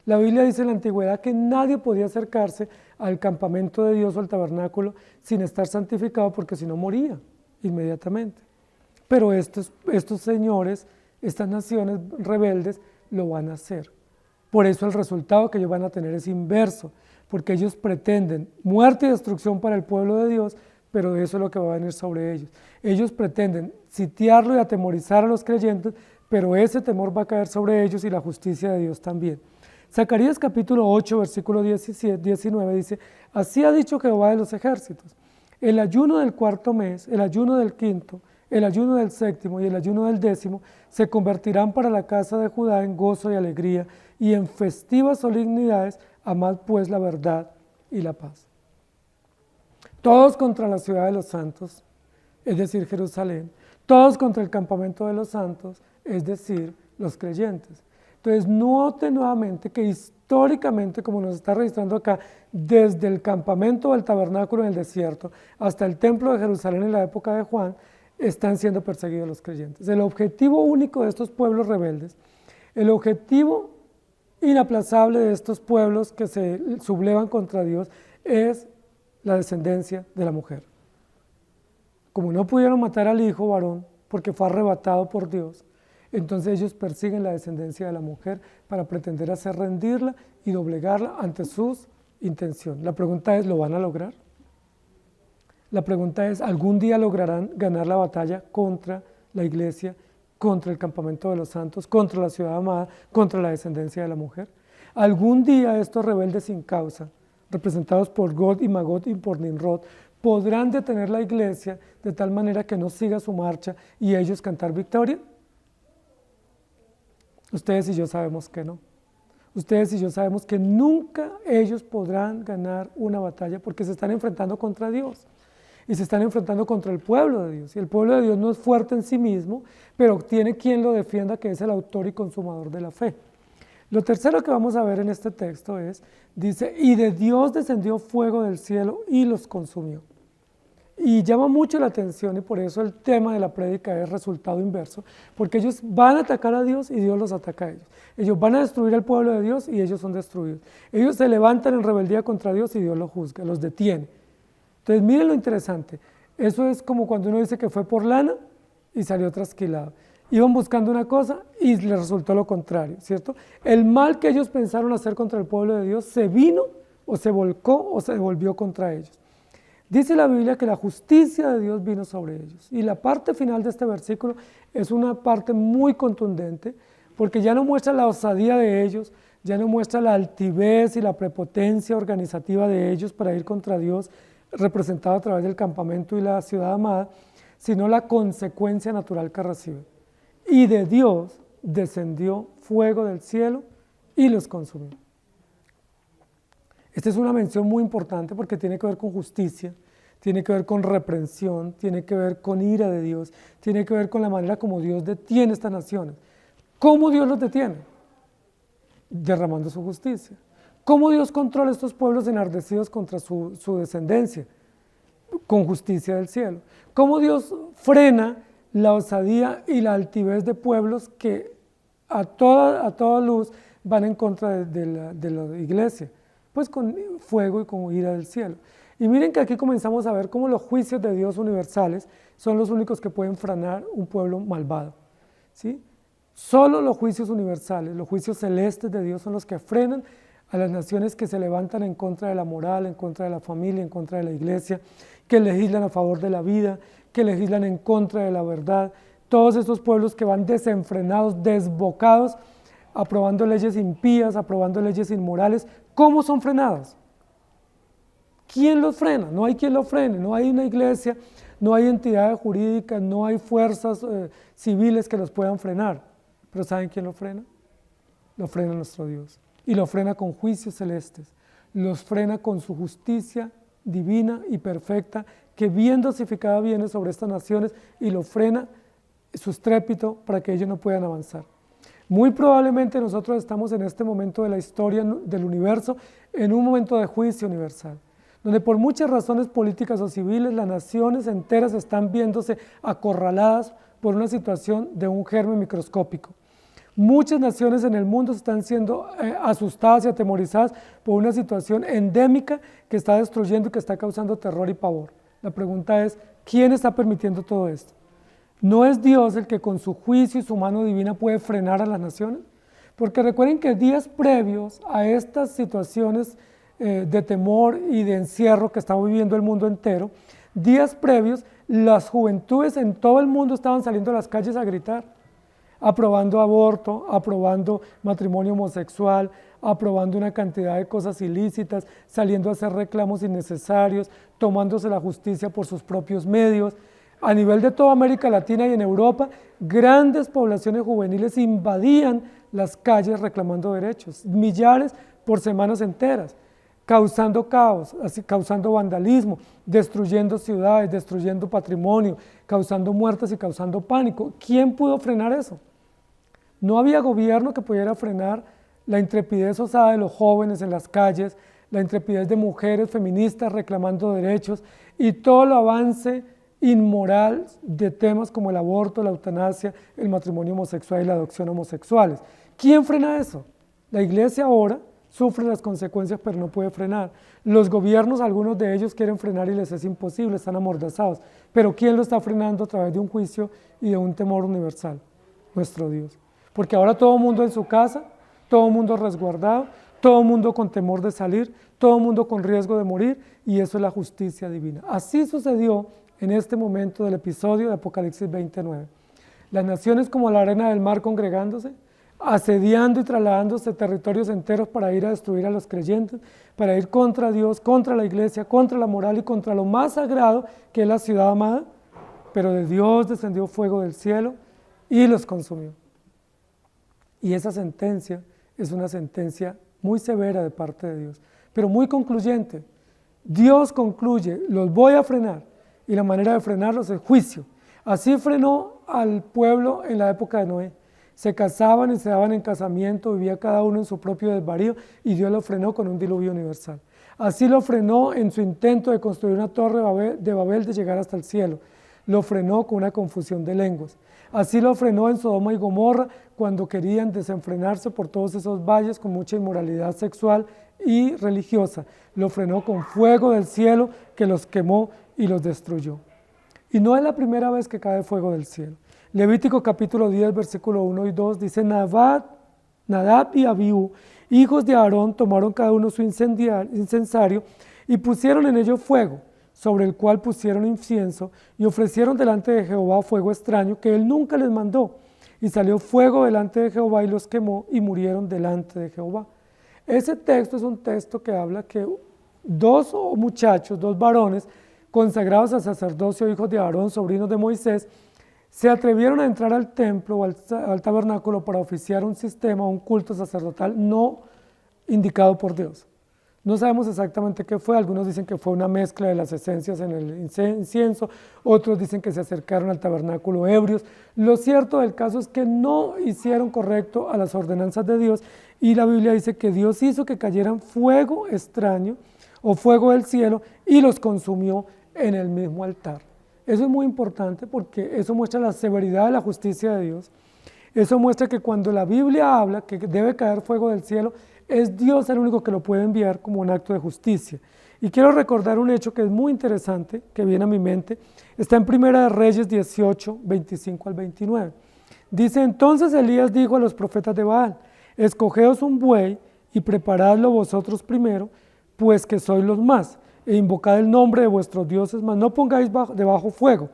La Biblia dice en la antigüedad que nadie podía acercarse al campamento de Dios o al tabernáculo sin estar santificado porque si no moría inmediatamente. Pero estos señores, estas naciones rebeldes lo van a hacer. Por eso el resultado que ellos van a tener es inverso, porque ellos pretenden muerte y destrucción para el pueblo de Dios, pero eso es lo que va a venir sobre ellos. Ellos pretenden sitiarlo y atemorizar a los creyentes, pero ese temor va a caer sobre ellos y la justicia de Dios también. Zacarías capítulo 8, versículo 19 dice, así ha dicho Jehová de los ejércitos, el ayuno del cuarto mes, el ayuno del quinto, El ayuno del séptimo y el ayuno del décimo se convertirán para la casa de Judá en gozo y alegría, y en festivas solemnidades, amad pues la verdad y la paz. Todos contra la ciudad de los santos, es decir, Jerusalén, todos contra el campamento de los santos, es decir, los creyentes. Entonces, note nuevamente que históricamente, como nos está registrando acá, desde el campamento del tabernáculo en el desierto hasta el templo de Jerusalén en la época de Juan, están siendo perseguidos los creyentes. El objetivo único de estos pueblos rebeldes, el objetivo inaplazable de estos pueblos que se sublevan contra Dios es la descendencia de la mujer. Como no pudieron matar al hijo varón porque fue arrebatado por Dios, entonces ellos persiguen la descendencia de la mujer para pretender hacer rendirla y doblegarla ante sus intenciones. La pregunta es, ¿lo van a lograr? La pregunta es, ¿algún día lograrán ganar la batalla contra la iglesia, contra el campamento de los santos, contra la ciudad amada, contra la descendencia de la mujer? ¿Algún día estos rebeldes sin causa, representados por Gog y Magog y por Nimrod, podrán detener la iglesia de tal manera que no siga su marcha y ellos cantar victoria? Ustedes y yo sabemos que no. Ustedes y yo sabemos que nunca ellos podrán ganar una batalla porque se están enfrentando contra Dios y se están enfrentando contra el pueblo de Dios. Y el pueblo de Dios no es fuerte en sí mismo, pero tiene quien lo defienda, que es el autor y consumador de la fe. Lo tercero que vamos a ver en este texto es, dice, y de Dios descendió fuego del cielo y los consumió. Y llama mucho la atención, y por eso el tema de la prédica es resultado inverso, porque ellos van a atacar a Dios y Dios los ataca a ellos. Ellos van a destruir al pueblo de Dios y ellos son destruidos. Ellos se levantan en rebeldía contra Dios y Dios los juzga, los detiene. Entonces miren lo interesante, eso es como cuando uno dice que fue por lana y salió trasquilado. Iban buscando una cosa y les resultó lo contrario, ¿cierto? El mal que ellos pensaron hacer contra el pueblo de Dios se vino o se volcó o se devolvió contra ellos. Dice la Biblia que la justicia de Dios vino sobre ellos. Y la parte final de este versículo es una parte muy contundente, porque ya no muestra la osadía de ellos, ya no muestra la altivez y la prepotencia organizativa de ellos para ir contra Dios, representado a través del campamento y la ciudad amada, sino la consecuencia natural que reciben. Y de Dios descendió fuego del cielo y los consumió. Esta es una mención muy importante porque tiene que ver con justicia, tiene que ver con reprensión, tiene que ver con ira de Dios, tiene que ver con la manera como Dios detiene estas naciones. ¿Cómo Dios los detiene? Derramando su justicia. ¿Cómo Dios controla estos pueblos enardecidos contra su descendencia? Con justicia del cielo. ¿Cómo Dios frena la osadía y la altivez de pueblos que a toda luz van en contra de la iglesia? Pues con fuego y con ira del cielo. Y miren que aquí comenzamos a ver cómo los juicios de Dios universales son los únicos que pueden frenar un pueblo malvado, ¿sí? Solo los juicios universales, los juicios celestes de Dios son los que frenan a las naciones que se levantan en contra de la moral, en contra de la familia, en contra de la iglesia, que legislan a favor de la vida, que legislan en contra de la verdad. Todos estos pueblos que van desenfrenados, desbocados, aprobando leyes impías, aprobando leyes inmorales. ¿Cómo son frenados? ¿Quién los frena? No hay quien los frene, no hay una iglesia, no hay entidades jurídicas, no hay fuerzas civiles que los puedan frenar. ¿Pero saben quién los frena? Lo frena nuestro Dios. Y lo frena con juicios celestes, los frena con su justicia divina y perfecta, que bien dosificada viene sobre estas naciones y lo frena su estrépito para que ellos no puedan avanzar. Muy probablemente nosotros estamos en este momento de la historia del universo, en un momento de juicio universal, donde por muchas razones políticas o civiles las naciones enteras están viéndose acorraladas por una situación de un germen microscópico. Muchas naciones en el mundo están siendo asustadas y atemorizadas por una situación endémica que está destruyendo y que está causando terror y pavor. La pregunta es, ¿quién está permitiendo todo esto? ¿No es Dios el que con su juicio y su mano divina puede frenar a las naciones? Porque recuerden que días previos a estas situaciones de temor y de encierro que está viviendo el mundo entero, días previos, las juventudes en todo el mundo estaban saliendo a las calles a gritar, aprobando aborto, aprobando matrimonio homosexual, aprobando una cantidad de cosas ilícitas, saliendo a hacer reclamos innecesarios, tomándose la justicia por sus propios medios, A nivel de toda América Latina y en Europa, grandes poblaciones juveniles invadían las calles reclamando derechos, millares por semanas enteras, causando caos, causando vandalismo, destruyendo ciudades, destruyendo patrimonio, causando muertes y causando pánico. ¿Quién pudo frenar eso? No había gobierno que pudiera frenar la intrepidez osada de los jóvenes en las calles, la intrepidez de mujeres feministas reclamando derechos y todo el avance inmoral de temas como el aborto, la eutanasia, el matrimonio homosexual y la adopción homosexuales. ¿Quién frena eso? La Iglesia ahora sufre las consecuencias, pero no puede frenar. Los gobiernos, algunos de ellos quieren frenar y les es imposible, están amordazados. Pero ¿quién lo está frenando a través de un juicio y de un temor universal? Nuestro Dios. Porque ahora todo el mundo en su casa, todo el mundo resguardado, todo el mundo con temor de salir, todo el mundo con riesgo de morir, y eso es la justicia divina. Así sucedió en este momento del episodio de Apocalipsis 29. Las naciones como la arena del mar congregándose, asediando y trasladándose territorios enteros para ir a destruir a los creyentes, para ir contra Dios, contra la iglesia, contra la moral y contra lo más sagrado que es la ciudad amada, pero de Dios descendió fuego del cielo y los consumió. Y esa sentencia es una sentencia muy severa de parte de Dios, pero muy concluyente. Dios concluye, los voy a frenar, y la manera de frenarlos es juicio. Así frenó al pueblo en la época de Noé. Se casaban y se daban en casamiento, vivía cada uno en su propio desvarío, y Dios lo frenó con un diluvio universal. Así lo frenó en su intento de construir una torre de Babel de llegar hasta el cielo. Lo frenó con una confusión de lenguas. Así lo frenó en Sodoma y Gomorra cuando querían desenfrenarse por todos esos valles con mucha inmoralidad sexual y religiosa. Lo frenó con fuego del cielo que los quemó y los destruyó. Y no es la primera vez que cae fuego del cielo. Levítico capítulo 10, versículo 1 y 2 dice: Nadab y Abiú, hijos de Aarón, tomaron cada uno su incensario y pusieron en ello fuego, sobre el cual pusieron incienso, y ofrecieron delante de Jehová fuego extraño que él nunca les mandó. Y salió fuego delante de Jehová y los quemó, y murieron delante de Jehová. Ese texto es un texto que habla que dos muchachos, dos varones, consagrados al sacerdocio, hijos de Aarón, sobrinos de Moisés, se atrevieron a entrar al templo o al tabernáculo para oficiar un sistema, un culto sacerdotal no indicado por Dios. No sabemos exactamente qué fue, algunos dicen que fue una mezcla de las esencias en el incienso, otros dicen que se acercaron al tabernáculo ebrios. Lo cierto del caso es que no hicieron correcto a las ordenanzas de Dios, y la Biblia dice que Dios hizo que cayeran fuego extraño o fuego del cielo y los consumió en el mismo altar. Eso es muy importante porque eso muestra la severidad de la justicia de Dios. Eso muestra que cuando la Biblia habla que debe caer fuego del cielo, es Dios el único que lo puede enviar como un acto de justicia. Y quiero recordar un hecho que es muy interesante, que viene a mi mente. Está en Primera de Reyes 18, 25 al 29. Dice: entonces Elías dijo a los profetas de Baal: escogeos un buey y preparadlo vosotros primero, pues que sois los más, e invocad el nombre de vuestros dioses, mas no pongáis debajo fuego.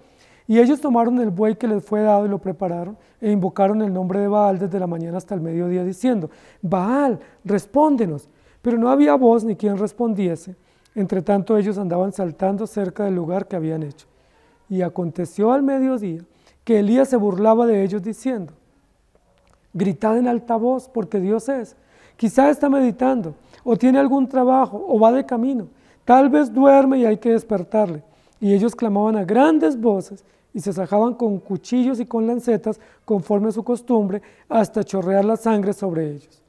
Y ellos tomaron el buey que les fue dado y lo prepararon, e invocaron el nombre de Baal desde la mañana hasta el mediodía, diciendo: Baal, respóndenos. Pero no había voz ni quien respondiese. Entre tanto ellos andaban saltando cerca del lugar que habían hecho. Y aconteció al mediodía que Elías se burlaba de ellos diciendo: gritad en alta voz, porque Dios es. Quizá está meditando, o tiene algún trabajo, o va de camino. Tal vez duerme y hay que despertarle. Y ellos clamaban a grandes voces y se sajaban con cuchillos y con lancetas conforme a su costumbre hasta chorrear la sangre sobre ellos.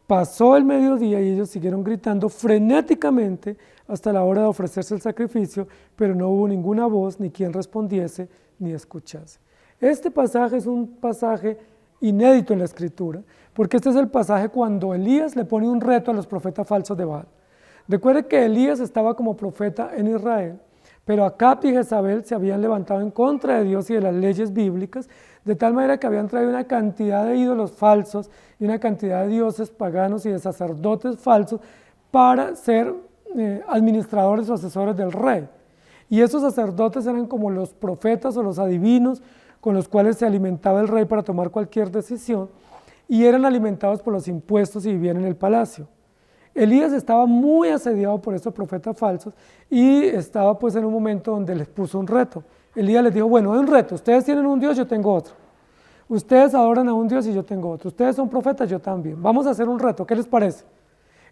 Pasó el mediodía y ellos siguieron gritando frenéticamente hasta la hora de ofrecerse el sacrificio, pero no hubo ninguna voz ni quien respondiese ni escuchase. Este pasaje es un pasaje inédito en la Escritura, porque este es el pasaje cuando Elías le pone un reto a los profetas falsos de Baal. Recuerde que Elías estaba como profeta en Israel, pero Acab y Jezabel se habían levantado en contra de Dios y de las leyes bíblicas, de tal manera que habían traído una cantidad de ídolos falsos y una cantidad de dioses paganos y de sacerdotes falsos para ser administradores o asesores del rey. Y esos sacerdotes eran como los profetas o los adivinos con los cuales se alimentaba el rey para tomar cualquier decisión, y eran alimentados por los impuestos y vivían en el palacio. Elías estaba muy asediado por estos profetas falsos y estaba pues en un momento donde les puso un reto. Elías les dijo, bueno, hay un reto, ustedes tienen un Dios, yo tengo otro. Ustedes adoran a un Dios y yo tengo otro. Ustedes son profetas, yo también. Vamos a hacer un reto, ¿qué les parece?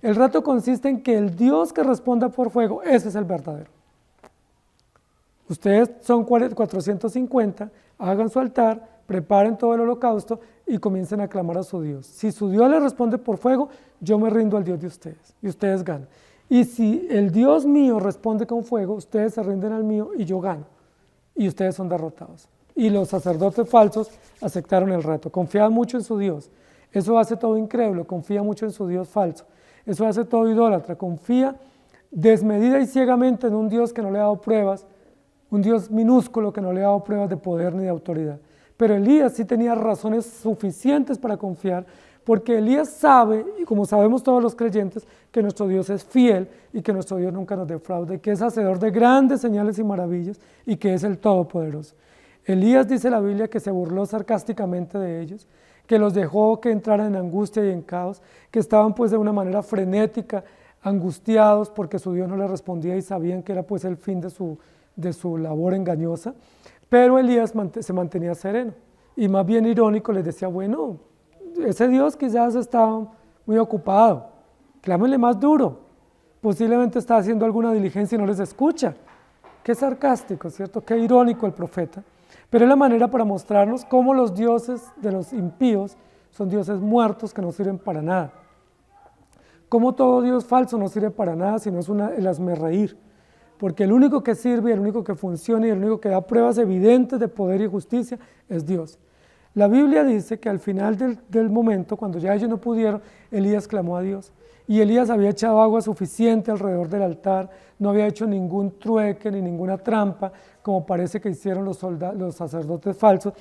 El reto consiste en que el Dios que responda por fuego, ese es el verdadero. Ustedes son 450, hagan su altar, preparen todo el holocausto y comiencen a clamar a su Dios. Si su Dios les responde por fuego, yo me rindo al Dios de ustedes y ustedes ganan. Y si el Dios mío responde con fuego, ustedes se rinden al mío y yo gano. Y ustedes son derrotados. Y los sacerdotes falsos aceptaron el reto, confiaban mucho en su Dios. Eso hace todo incrédulo, confía mucho en su Dios falso. Eso hace todo idólatra, confía desmedida y ciegamente en un Dios que no le ha dado pruebas, un Dios minúsculo que no le ha dado pruebas de poder ni de autoridad. Pero Elías sí tenía razones suficientes para confiar, porque Elías sabe, y como sabemos todos los creyentes, que nuestro Dios es fiel y que nuestro Dios nunca nos defrauda, y que es hacedor de grandes señales y maravillas y que es el Todopoderoso. Elías dice la Biblia que se burló sarcásticamente de ellos, que los dejó que entraran en angustia y en caos, que estaban pues de una manera frenética, angustiados porque su Dios no les respondía y sabían que era pues el fin de su labor engañosa, pero Elías se mantenía sereno y más bien irónico les decía, bueno, ese Dios quizás está muy ocupado, clámenle más duro, posiblemente está haciendo alguna diligencia y no les escucha. Qué sarcástico, ¿cierto? Qué irónico el profeta, pero es la manera para mostrarnos cómo los dioses de los impíos son dioses muertos que no sirven para nada. Cómo todo Dios falso no sirve para nada, sino es el hazmerreír. Porque el único que sirve, el único que funciona y el único que da pruebas evidentes de poder y justicia es Dios. La Biblia dice que al final del momento, cuando ya ellos no pudieron, Elías clamó a Dios. Y Elías había echado agua suficiente alrededor del altar, no había hecho ningún trueque ni ninguna trampa, como parece que hicieron los sacerdotes falsos.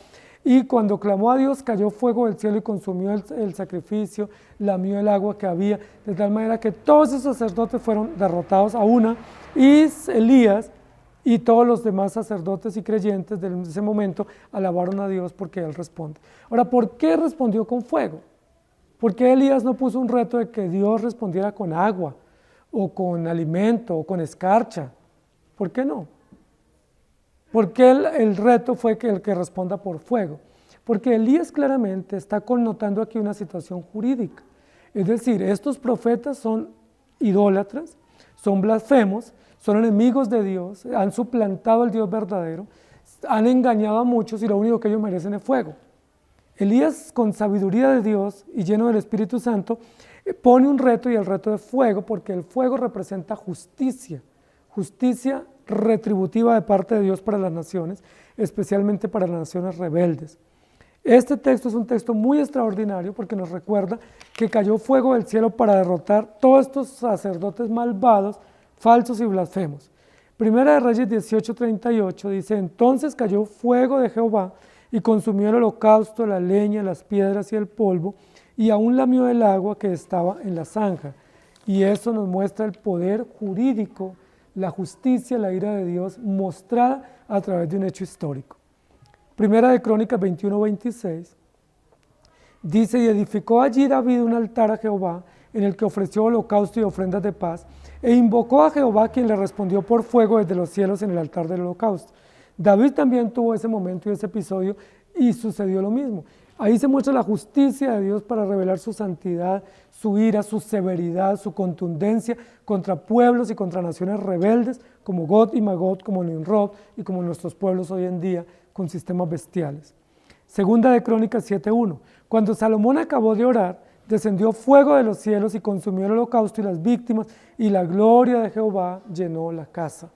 Y cuando clamó a Dios, cayó fuego del cielo y consumió el sacrificio, lamió el agua que había, de tal manera que todos esos sacerdotes fueron derrotados a una, y Elías y todos los demás sacerdotes y creyentes de ese momento alabaron a Dios porque Él responde. Ahora, ¿por qué respondió con fuego? ¿Por qué Elías no puso un reto de que Dios respondiera con agua, o con alimento, o con escarcha? ¿Por qué no? ¿Por qué el reto fue que el que responda por fuego? Porque Elías claramente está connotando aquí una situación jurídica. Es decir, estos profetas son idólatras, son blasfemos, son enemigos de Dios, han suplantado al Dios verdadero, han engañado a muchos y lo único que ellos merecen es fuego. Elías, con sabiduría de Dios y lleno del Espíritu Santo, pone un reto y el reto de fuego, porque el fuego representa justicia, justicia retributiva de parte de Dios para las naciones, especialmente para las naciones rebeldes. Este texto es un texto muy extraordinario porque nos recuerda que cayó fuego del cielo para derrotar todos estos sacerdotes malvados, falsos y blasfemos. Primera de Reyes 18:38 dice, entonces cayó fuego de Jehová y consumió el holocausto, la leña, las piedras y el polvo, y aún lamió el agua que estaba en la zanja. Y eso nos muestra el poder jurídico, la justicia, la ira de Dios mostrada a través de un hecho histórico. Primera de Crónicas 21:26 dice, y edificó allí David un altar a Jehová, en el que ofreció holocausto y ofrendas de paz, e invocó a Jehová, quien le respondió por fuego desde los cielos en el altar del holocausto. David también tuvo ese momento y ese episodio y sucedió lo mismo. Ahí se muestra la justicia de Dios para revelar su santidad, su ira, su severidad, su contundencia contra pueblos y contra naciones rebeldes como Gog y Magog, como Nimrod y como nuestros pueblos hoy en día con sistemas bestiales. Segunda de Crónicas 7:1. Cuando Salomón acabó de orar, descendió fuego de los cielos y consumió el holocausto y las víctimas, y la gloria de Jehová llenó la casa.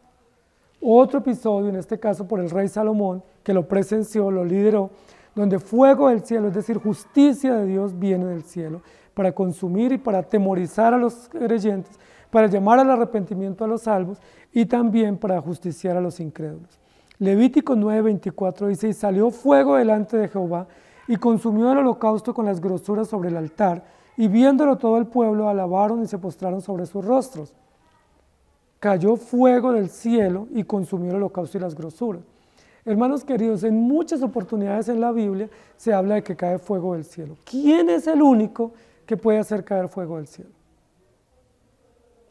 Otro episodio, en este caso por el rey Salomón, que lo presenció, lo lideró, donde fuego del cielo, es decir, justicia de Dios viene del cielo, para consumir y para atemorizar a los creyentes, para llamar al arrepentimiento a los salvos y también para justiciar a los incrédulos. Levítico 9:24 dice, y salió fuego delante de Jehová y consumió el holocausto con las grosuras sobre el altar, y viéndolo todo el pueblo alabaron y se postraron sobre sus rostros. Cayó fuego del cielo y consumió el holocausto y las grosuras. Hermanos queridos, en muchas oportunidades en la Biblia se habla de que cae fuego del cielo. ¿Quién es el único que puede hacer caer fuego del cielo?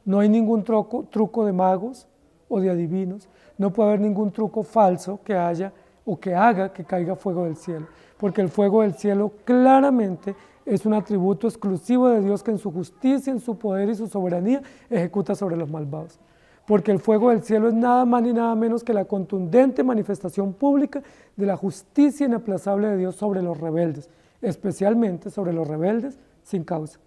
No hay ningún truco de magos, o de adivinos, no puede haber ningún truco falso que haya o que haga que caiga fuego del cielo, porque el fuego del cielo claramente es un atributo exclusivo de Dios que en su justicia, en su poder y su soberanía ejecuta sobre los malvados. Porque el fuego del cielo es nada más ni nada menos que la contundente manifestación pública de la justicia inaplazable de Dios sobre los rebeldes, especialmente sobre los rebeldes sin causa.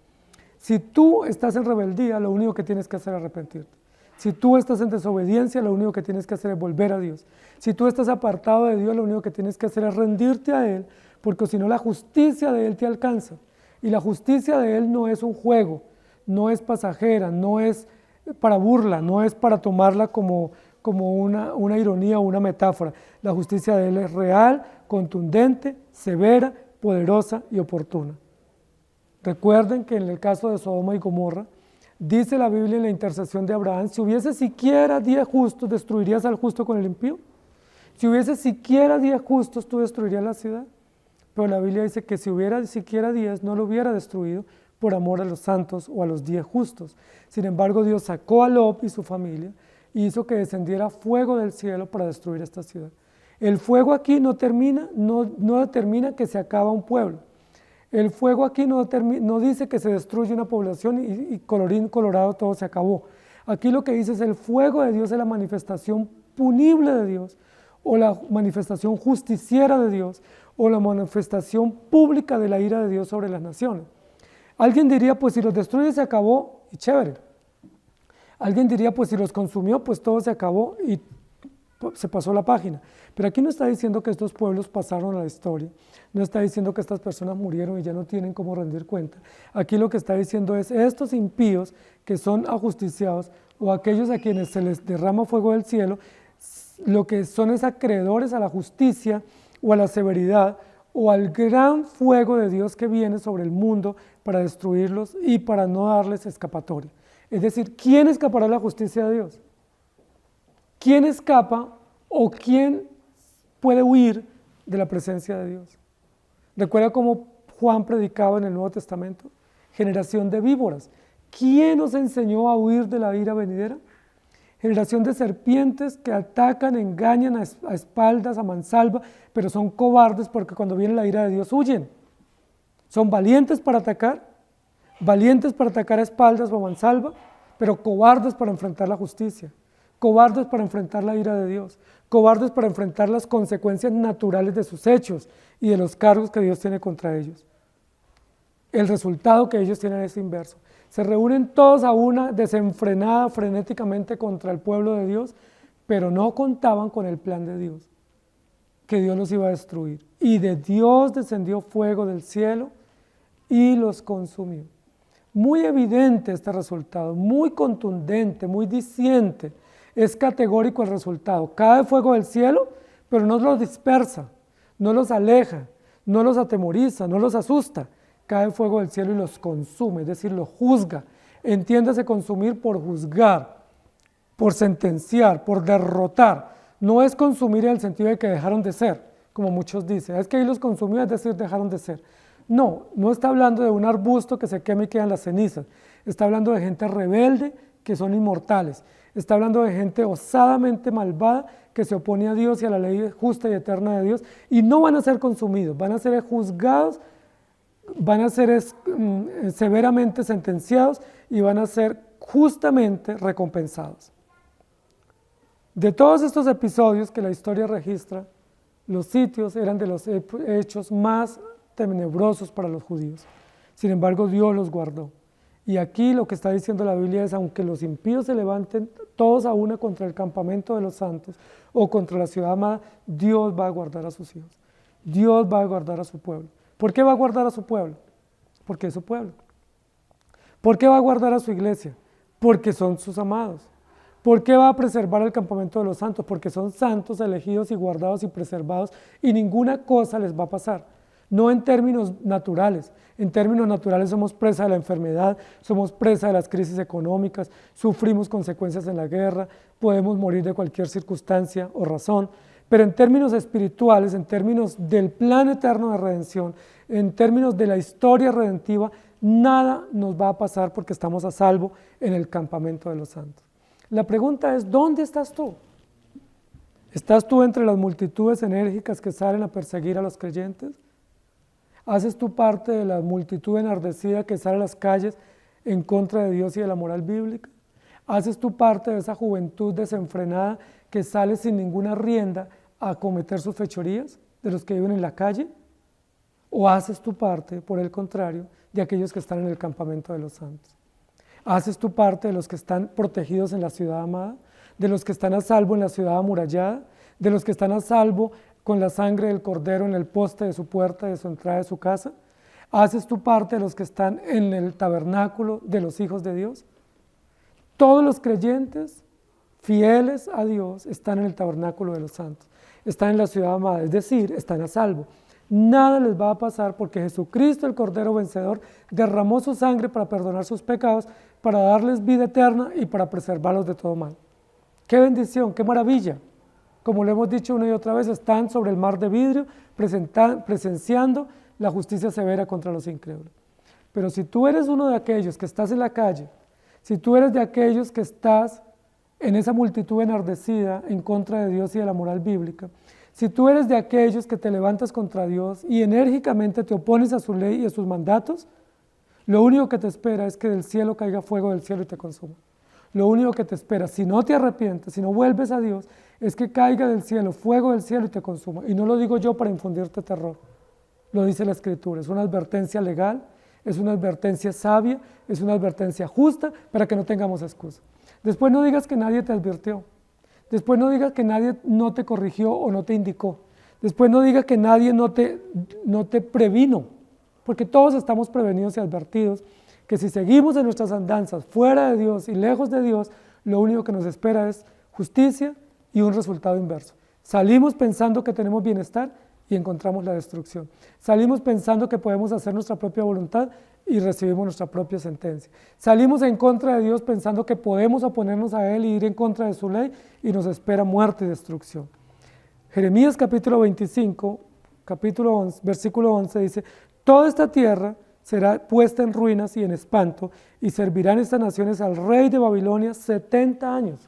Si tú estás en rebeldía, lo único que tienes que hacer es arrepentirte. Si tú estás en desobediencia, lo único que tienes que hacer es volver a Dios. Si tú estás apartado de Dios, lo único que tienes que hacer es rendirte a Él, porque si no la justicia de Él te alcanza. Y la justicia de Él no es un juego, no es pasajera, no es para burla, no es para tomarla como una ironía o una metáfora. La justicia de Él es real, contundente, severa, poderosa y oportuna. Recuerden que en el caso de Sodoma y Gomorra, dice la Biblia en la intercesión de Abraham, si hubiese siquiera 10 justos, ¿destruirías al justo con el impío? Si hubiese siquiera 10 justos, ¿tú destruirías la ciudad? Pero la Biblia dice que si hubiera siquiera 10, no lo hubiera destruido por amor a los santos o a los 10 justos. Sin embargo, Dios sacó a Lot y su familia y hizo que descendiera fuego del cielo para destruir esta ciudad. El fuego aquí no determina que se acaba un pueblo. El fuego aquí no dice que se destruye una población y colorín colorado todo se acabó. Aquí lo que dice es el fuego de Dios es la manifestación punible de Dios, o la manifestación justiciera de Dios, o la manifestación pública de la ira de Dios sobre las naciones. Alguien diría, pues si los destruye se acabó y chévere. Alguien diría, pues si los consumió, pues todo se acabó y se pasó la página. Pero aquí no está diciendo que estos pueblos pasaron a la historia, no está diciendo que estas personas murieron y ya no tienen cómo rendir cuenta. Aquí lo que está diciendo es, estos impíos que son ajusticiados o aquellos a quienes se les derrama fuego del cielo, lo que son es acreedores a la justicia o a la severidad o al gran fuego de Dios que viene sobre el mundo para destruirlos y para no darles escapatoria. Es decir, ¿quién escapará de la justicia de Dios? ¿Quién escapa o quién puede huir de la presencia de Dios? ¿Recuerda cómo Juan predicaba en el Nuevo Testamento? Generación de víboras. ¿Quién nos enseñó a huir de la ira venidera? Generación de serpientes que atacan, engañan a espaldas, a mansalva, pero son cobardes porque cuando viene la ira de Dios huyen. Son valientes para atacar a espaldas o a mansalva, pero cobardes para enfrentar la justicia, cobardes para enfrentar la ira de Dios, cobardes para enfrentar las consecuencias naturales de sus hechos y de los cargos que Dios tiene contra ellos. El resultado que ellos tienen es inverso. Se reúnen todos a una desenfrenada frenéticamente contra el pueblo de Dios, pero no contaban con el plan de Dios, que Dios los iba a destruir. Y de Dios descendió fuego del cielo y los consumió. Muy evidente este resultado, muy contundente, muy diciente. Es categórico el resultado. Cae fuego del cielo, pero no los dispersa, no los aleja, no los atemoriza, no los asusta. Cae fuego del cielo y los consume, es decir, los juzga. Entiéndase consumir por juzgar, por sentenciar, por derrotar. No es consumir en el sentido de que dejaron de ser, como muchos dicen. Es que ahí los consumió, es decir, dejaron de ser. No, no está hablando de un arbusto que se quema y quedan las cenizas. Está hablando de gente rebelde que son inmortales. Está hablando de gente osadamente malvada que se opone a Dios y a la ley justa y eterna de Dios y no van a ser consumidos, van a ser juzgados, van a ser severamente sentenciados y van a ser justamente recompensados. De todos estos episodios que la historia registra, los sitios eran de los hechos más tenebrosos para los judíos. Sin embargo, Dios los guardó. Y aquí lo que está diciendo la Biblia es, aunque los impíos se levanten todos a una contra el campamento de los santos o contra la ciudad amada, Dios va a guardar a sus hijos. Dios va a guardar a su pueblo. ¿Por qué va a guardar a su pueblo? Porque es su pueblo. ¿Por qué va a guardar a su iglesia? Porque son sus amados. ¿Por qué va a preservar el campamento de los santos? Porque son santos, elegidos y guardados y preservados y ninguna cosa les va a pasar. No en términos naturales. En términos naturales somos presa de la enfermedad, somos presa de las crisis económicas, sufrimos consecuencias en la guerra, podemos morir de cualquier circunstancia o razón. Pero en términos espirituales, en términos del plan eterno de redención, en términos de la historia redentiva, nada nos va a pasar porque estamos a salvo en el campamento de los santos. La pregunta es, ¿dónde estás tú? ¿Estás tú entre las multitudes enérgicas que salen a perseguir a los creyentes? ¿Haces tú parte de la multitud enardecida que sale a las calles en contra de Dios y de la moral bíblica? ¿Haces tú parte de esa juventud desenfrenada que sale sin ninguna rienda a cometer sus fechorías, de los que viven en la calle? ¿O haces tu parte, por el contrario, de aquellos que están en el campamento de los santos? ¿Haces tu parte de los que están protegidos en la ciudad amada, de los que están a salvo en la ciudad amurallada, de los que están a salvo con la sangre del cordero en el poste de su puerta, de su entrada de su casa? ¿Haces tu parte de los que están en el tabernáculo de los hijos de Dios? Todos los creyentes fieles a Dios están en el tabernáculo de los santos, están en la ciudad amada, es decir, están a salvo. Nada les va a pasar porque Jesucristo, el Cordero Vencedor, derramó su sangre para perdonar sus pecados, para darles vida eterna y para preservarlos de todo mal. ¡Qué bendición, qué maravilla! Como lo hemos dicho una y otra vez, están sobre el mar de vidrio presenciando la justicia severa contra los incrédulos. Pero si tú eres uno de aquellos que estás en la calle, si tú eres de aquellos que estás en esa multitud enardecida en contra de Dios y de la moral bíblica, si tú eres de aquellos que te levantas contra Dios y enérgicamente te opones a su ley y a sus mandatos, lo único que te espera es que del cielo caiga fuego del cielo y te consuma. Lo único que te espera, si no te arrepientes, si no vuelves a Dios, es que caiga del cielo, fuego del cielo y te consuma. Y no lo digo yo para infundirte terror, lo dice la Escritura, es una advertencia legal, es una advertencia sabia, es una advertencia justa para que no tengamos excusa. Después no digas que nadie te advirtió, después no digas que nadie no te corrigió o no te indicó, después no digas que nadie no te previno, porque todos estamos prevenidos y advertidos que si seguimos en nuestras andanzas fuera de Dios y lejos de Dios, lo único que nos espera es justicia y un resultado inverso. Salimos pensando que tenemos bienestar y encontramos la destrucción. Salimos pensando que podemos hacer nuestra propia voluntad y recibimos nuestra propia sentencia. Salimos en contra de Dios pensando que podemos oponernos a Él y ir en contra de su ley y nos espera muerte y destrucción. Jeremías capítulo 25, capítulo 11, versículo 11 dice, toda esta tierra será puesta en ruinas y en espanto, y servirán estas naciones al rey de Babilonia 70 años.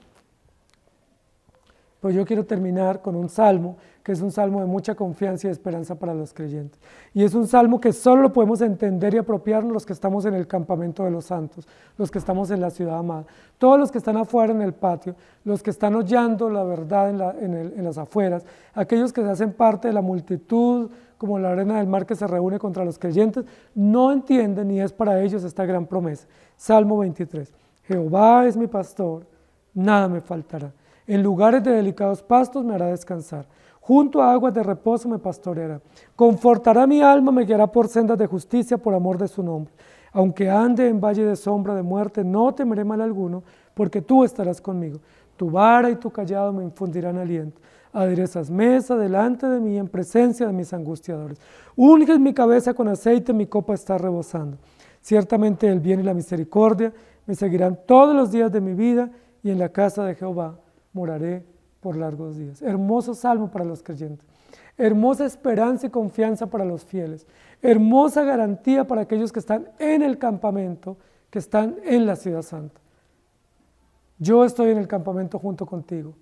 Pues yo quiero terminar con un salmo, que es un salmo de mucha confianza y esperanza para los creyentes. Y es un salmo que solo lo podemos entender y apropiarnos los que estamos en el campamento de los santos, los que estamos en la ciudad amada. Todos los que están afuera en el patio, los que están oyendo la verdad en las afueras, aquellos que se hacen parte de la multitud, como la arena del mar que se reúne contra los creyentes, no entienden ni es para ellos esta gran promesa. Salmo 23. Jehová es mi pastor, nada me faltará. En lugares de delicados pastos me hará descansar. Junto a aguas de reposo me pastoreará. Confortará mi alma, me guiará por sendas de justicia por amor de su nombre. Aunque ande en valle de sombra de muerte, no temeré mal alguno, porque tú estarás conmigo. Tu vara y tu cayado me infundirán aliento. Aderezas mesa delante de mí en presencia de mis angustiadores. Unges mi cabeza con aceite, mi copa está rebosando. Ciertamente el bien y la misericordia me seguirán todos los días de mi vida, y en la casa de Jehová moraré por largos días. Hermoso salmo para los creyentes, hermosa esperanza y confianza para los fieles, hermosa garantía para aquellos que están en el campamento, que están en la ciudad santa. Yo estoy en el campamento junto contigo,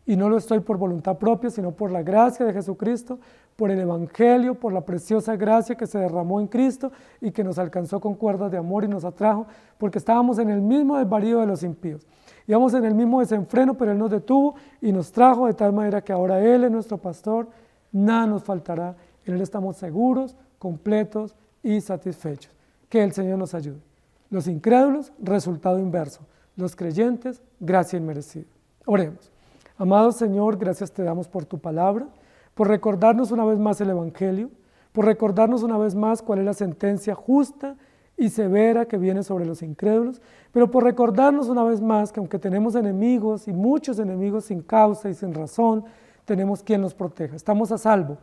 y no lo estoy por voluntad propia, sino por la gracia de Jesucristo, por el Evangelio, por la preciosa gracia que se derramó en Cristo y que nos alcanzó con cuerdas de amor y nos atrajo, porque estábamos en el mismo desvarío de los impíos. Íbamos en el mismo desenfreno, pero Él nos detuvo y nos trajo de tal manera que ahora Él es nuestro pastor, nada nos faltará. En Él estamos seguros, completos y satisfechos. Que el Señor nos ayude. Los incrédulos, resultado inverso. Los creyentes, gracia inmerecida. Oremos. Amado Señor, gracias te damos por tu palabra, por recordarnos una vez más el Evangelio, por recordarnos una vez más cuál es la sentencia justa y severa que viene sobre los incrédulos, pero por recordarnos una vez más que aunque tenemos enemigos y muchos enemigos sin causa y sin razón, tenemos quien nos proteja. Estamos a salvo,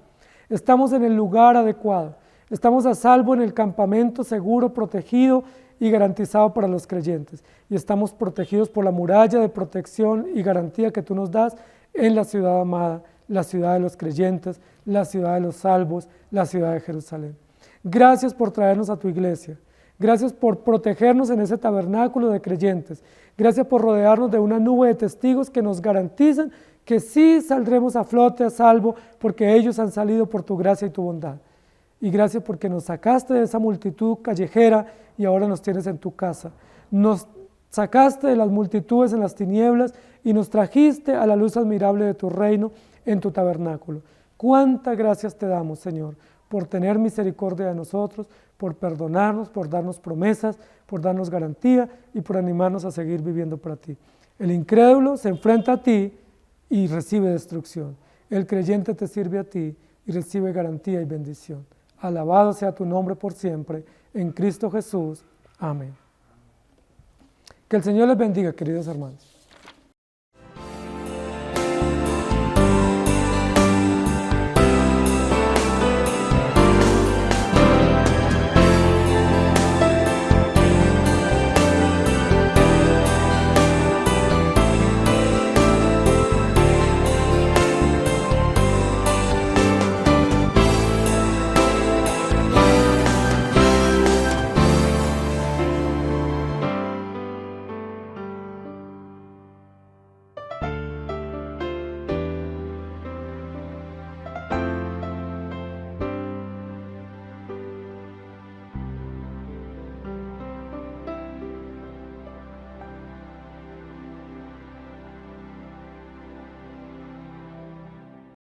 estamos en el lugar adecuado, estamos a salvo en el campamento seguro, protegido y garantizado para los creyentes. Y estamos protegidos por la muralla de protección y garantía que tú nos das en la ciudad amada, la ciudad de los creyentes, la ciudad de los salvos, la ciudad de Jerusalén. Gracias por traernos a tu iglesia. Gracias por protegernos en ese tabernáculo de creyentes. Gracias por rodearnos de una nube de testigos que nos garantizan que sí saldremos a flote, a salvo, porque ellos han salido por tu gracia y tu bondad. Y gracias porque nos sacaste de esa multitud callejera y ahora nos tienes en tu casa. Nos sacaste de las multitudes en las tinieblas y nos trajiste a la luz admirable de tu reino en tu tabernáculo. Cuántas gracias te damos, Señor, por tener misericordia de nosotros, por perdonarnos, por darnos promesas, por darnos garantía y por animarnos a seguir viviendo para ti. El incrédulo se enfrenta a ti y recibe destrucción. El creyente te sirve a ti y recibe garantía y bendición. Alabado sea tu nombre por siempre, en Cristo Jesús. Amén. Que el Señor les bendiga, queridos hermanos.